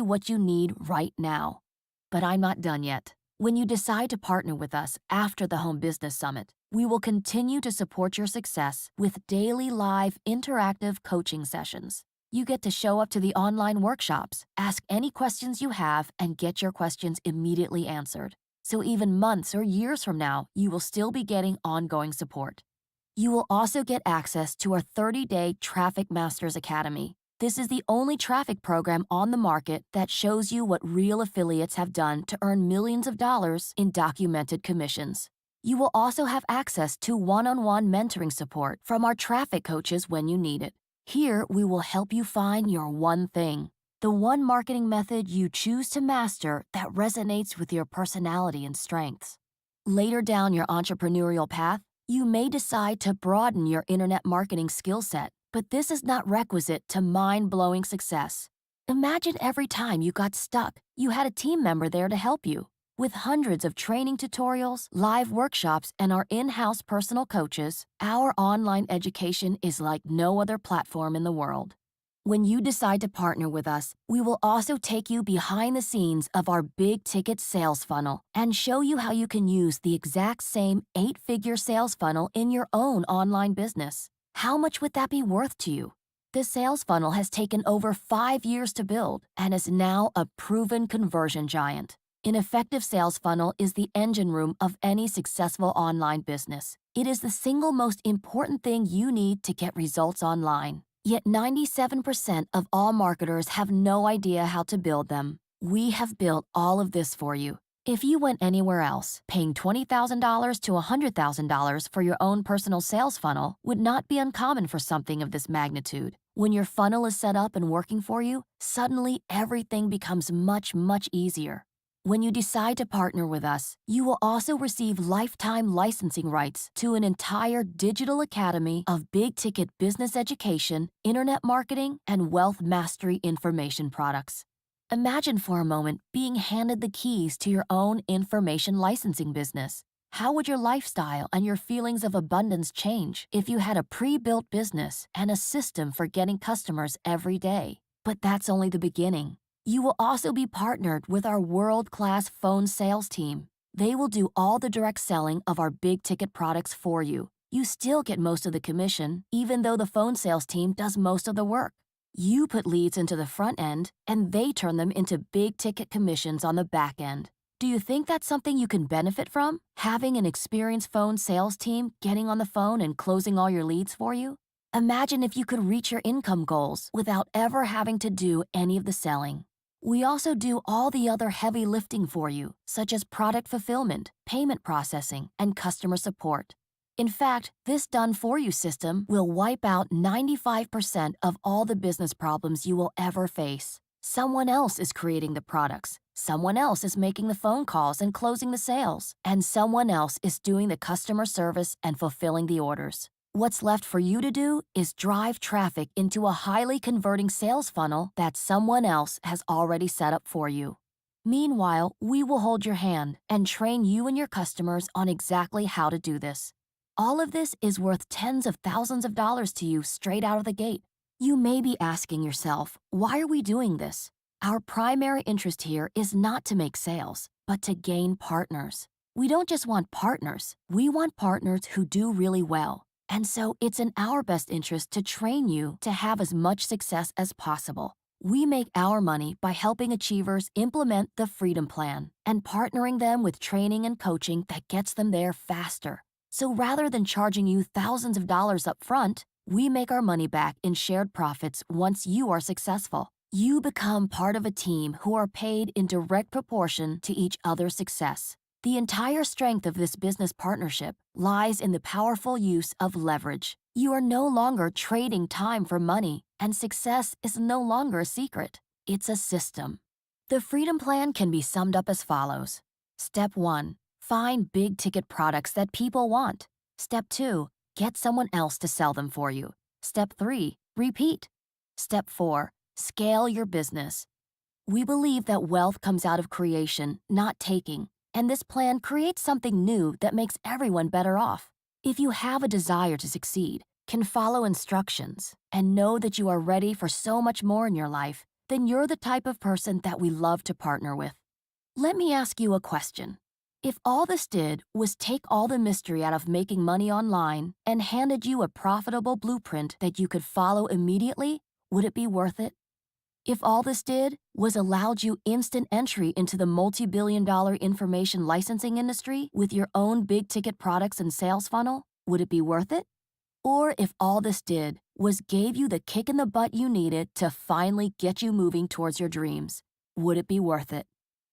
Speaker 1: what you need right now. But I'm not done yet. When you decide to partner with us after the Home Business Summit, we will continue to support your success with daily live interactive coaching sessions. You get to show up to the online workshops, ask any questions you have, and get your questions immediately answered. So even months or years from now, you will still be getting ongoing support. You will also get access to our 30-day Traffic Masters Academy. This is the only traffic program on the market that shows you what real affiliates have done to earn millions of dollars in documented commissions. You will also have access to one-on-one mentoring support from our traffic coaches when you need it. Here, we will help you find your one thing, the one marketing method you choose to master that resonates with your personality and strengths. Later down your entrepreneurial path, you may decide to broaden your internet marketing skill set, but this is not requisite to mind-blowing success. Imagine every time you got stuck, you had a team member there to help you. With hundreds of training tutorials, live workshops, and our in-house personal coaches, our online education is like no other platform in the world. When you decide to partner with us, we will also take you behind the scenes of our big-ticket sales funnel and show you how you can use the exact same 8-figure sales funnel in your own online business. How much would that be worth to you? The sales funnel has taken over 5 years to build and is now a proven conversion giant. An effective sales funnel is the engine room of any successful online business. It is the single most important thing you need to get results online. Yet 97% of all marketers have no idea how to build them. We have built all of this for you. If you went anywhere else, paying $20,000 to $100,000 for your own personal sales funnel would not be uncommon for something of this magnitude. When your funnel is set up and working for you, suddenly everything becomes much, much easier. When you decide to partner with us, you will also receive lifetime licensing rights to an entire digital academy of big-ticket business education, internet marketing, and wealth mastery information products. Imagine for a moment being handed the keys to your own information licensing business. How would your lifestyle and your feelings of abundance change if you had a pre-built business and a system for getting customers every day? But that's only the beginning. You will also be partnered with our world-class phone sales team. They will do all the direct selling of our big ticket products for you. You still get most of the commission, even though the phone sales team does most of the work. You put leads into the front end, and they turn them into big ticket commissions on the back end. Do you think that's something you can benefit from? Having an experienced phone sales team getting on the phone and closing all your leads for you? Imagine if you could reach your income goals without ever having to do any of the selling. We also do all the other heavy lifting for you, such as product fulfillment, payment processing, and customer support. In fact, this done-for-you system will wipe out 95% of all the business problems you will ever face. Someone else is creating the products, someone else is making the phone calls and closing the sales, and someone else is doing the customer service and fulfilling the orders. What's left for you to do is drive traffic into a highly converting sales funnel that someone else has already set up for you. Meanwhile, we will hold your hand and train you and your customers on exactly how to do this. All of this is worth tens of thousands of dollars to you straight out of the gate. You may be asking yourself, why are we doing this? Our primary interest here is not to make sales, but to gain partners. We don't just want partners, we want partners who do really well. And so it's in our best interest to train you to have as much success as possible. We make our money by helping achievers implement the Freedom Plan and partnering them with training and coaching that gets them there faster. So rather than charging you thousands of dollars up front, we make our money back in shared profits once you are successful. You become part of a team who are paid in direct proportion to each other's success. The entire strength of this business partnership lies in the powerful use of leverage. You are no longer trading time for money, and success is no longer a secret. It's a system. The Freedom Plan can be summed up as follows. Step 1. Find big-ticket products that people want. Step 2. Get someone else to sell them for you. Step 3. Repeat. Step 4. Scale your business. We believe that wealth comes out of creation, not taking, and this plan creates something new that makes everyone better off. If you have a desire to succeed, can follow instructions, and know that you are ready for so much more in your life, then you're the type of person that we love to partner with. Let me ask you a question. If all this did was take all the mystery out of making money online and handed you a profitable blueprint that you could follow immediately, would it be worth it? If all this did was allowed you instant entry into the multi-billion-dollar information licensing industry with your own big-ticket products and sales funnel, would it be worth it? Or if all this did was gave you the kick in the butt you needed to finally get you moving towards your dreams, would it be worth it?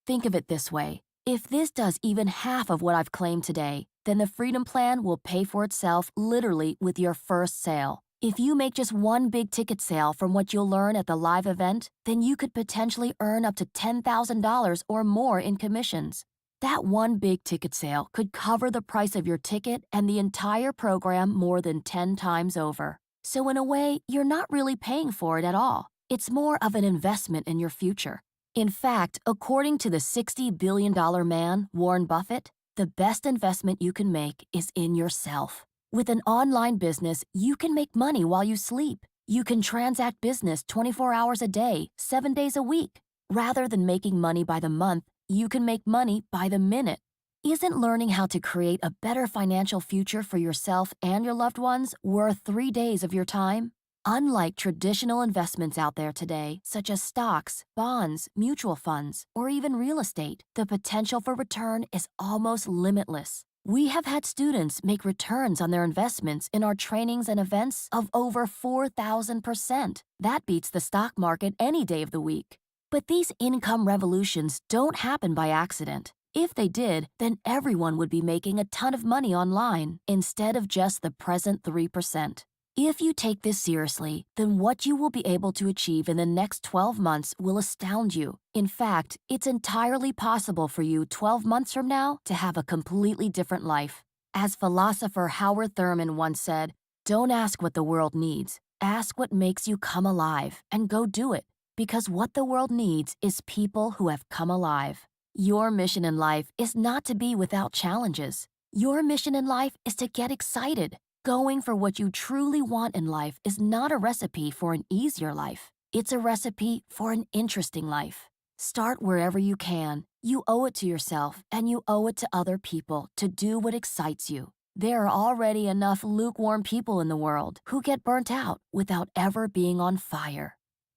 Speaker 1: Think of it this way. If this does even half of what I've claimed today, then the Freedom Plan will pay for itself literally with your first sale. If you make just one big ticket sale from what you'll learn at the live event, then you could potentially earn up to $10,000 or more in commissions. That one big ticket sale could cover the price of your ticket and the entire program more than 10 times over. So in a way, you're not really paying for it at all. It's more of an investment in your future. In fact, according to the $60 billion man, Warren Buffett, the best investment you can make is in yourself. With an online business, you can make money while you sleep. You can transact business 24 hours a day, 7 days a week. Rather than making money by the month, you can make money by the minute. Isn't learning how to create a better financial future for yourself and your loved ones worth 3 days of your time? Unlike traditional investments out there today, such as stocks, bonds, mutual funds, or even real estate, the potential for return is almost limitless. We have had students make returns on their investments in our trainings and events of over 4,000%. That beats the stock market any day of the week. But these income revolutions don't happen by accident. If they did, then everyone would be making a ton of money online instead of just the present 3%. If you take this seriously, then what you will be able to achieve in the next 12 months will astound you. In fact, it's entirely possible for you 12 months from now to have a completely different life. As philosopher Howard Thurman once said, "Don't ask what the world needs. Ask what makes you come alive and go do it. Because what the world needs is people who have come alive." Your mission in life is not to be without challenges. Your mission in life is to get excited. Going for what you truly want in life is not a recipe for an easier life. It's a recipe for an interesting life. Start wherever you can. You owe it to yourself and you owe it to other people to do what excites you. There are already enough lukewarm people in the world who get burnt out without ever being on fire.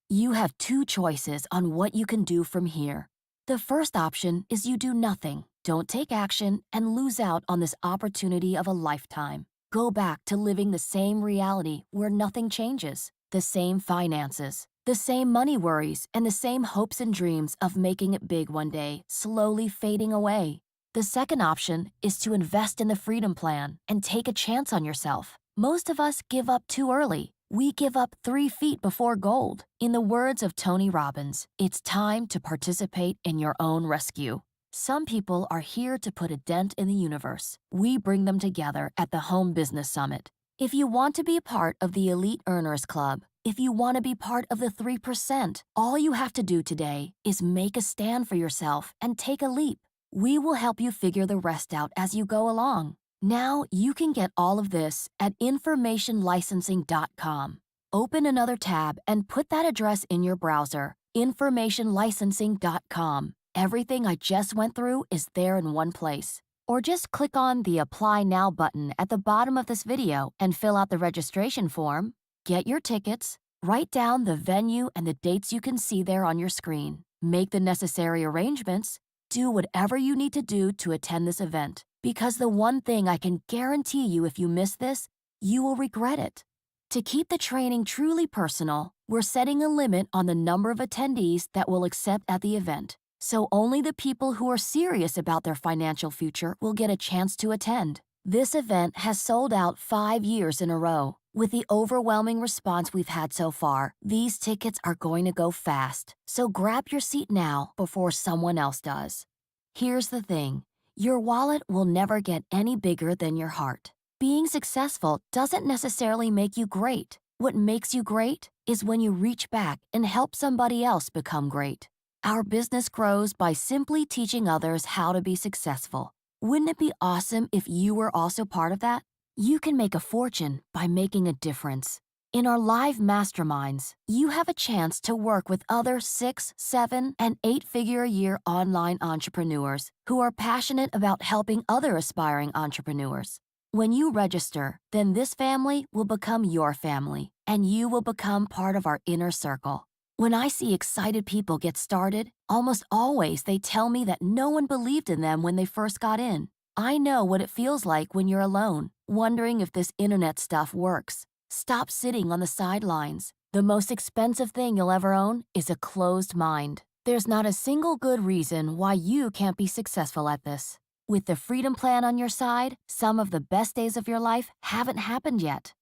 Speaker 1: You have two choices on what you can do from here. The first option is you do nothing, don't take action, and lose out on this opportunity of a lifetime. Go back to living the same reality where nothing changes, the same finances, the same money worries, and the same hopes and dreams of making it big one day, slowly fading away. The second option is to invest in the Freedom Plan and take a chance on yourself. Most of us give up too early. We give up 3 feet before gold. In the words of Tony Robbins, it's time to participate in your own rescue. Some people are here to put a dent in the universe. We bring them together at the Home Business Summit. If you want to be a part of the Elite Earners Club, if you want to be part of the 3%, all you have to do today is make a stand for yourself and take a leap. We will help you figure the rest out as you go along. Now you can get all of this at informationlicensing.com. Open another tab and put that address in your browser, informationlicensing.com. Everything I just went through is there in one place. Or just click on the Apply Now button at the bottom of this video and fill out the registration form. Get your tickets, write down the venue and the dates you can see there on your screen. Make the necessary arrangements. Do whatever you need to do to attend this event. Because the one thing I can guarantee you if you miss this, you will regret it. To keep the training truly personal, we're setting a limit on the number of attendees that we'll accept at the event. So only the people who are serious about their financial future will get a chance to attend. This event has sold out 5 years in a row. With the overwhelming response we've had so far, these tickets are going to go fast. So grab your seat now before someone else does. Here's the thing. Your wallet will never get any bigger than your heart. Being successful doesn't necessarily make you great. What makes you great is when you reach back and help somebody else become great. Our business grows by simply teaching others how to be successful. Wouldn't it be awesome if you were also part of that? You can make a fortune by making a difference. In our live masterminds, you have a chance to work with other 6, 7, and 8-figure-a-year online entrepreneurs who are passionate about helping other aspiring entrepreneurs. When you register, then this family will become your family, and you will become part of our inner circle. When I see excited people get started, almost always they tell me that no one believed in them when they first got in. I know what it feels like when you're alone, wondering if this internet stuff works. Stop sitting on the sidelines. The most expensive thing you'll ever own is a closed mind. There's not a single good reason why you can't be successful at this. With the Freedom Plan on your side, some of the best days of your life haven't happened yet.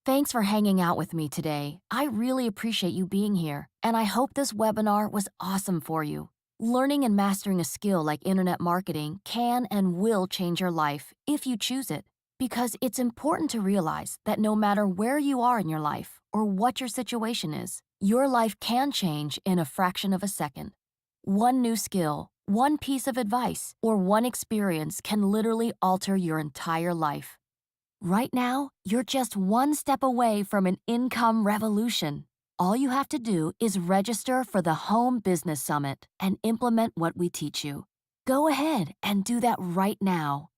Speaker 1: Thanks for hanging out with me today. I really appreciate you being here, and I hope this webinar was awesome for you. Learning and mastering a skill like internet marketing can and will change your life if you choose it. Because it's important to realize that no matter where you are in your life or what your situation is, your life can change in a fraction of a second. One new skill, one piece of advice, or one experience can literally alter your entire life. Right now, you're just one step away from an income revolution. All you have to do is register for the Home Business Summit and implement what we teach you. Go ahead and do that right now.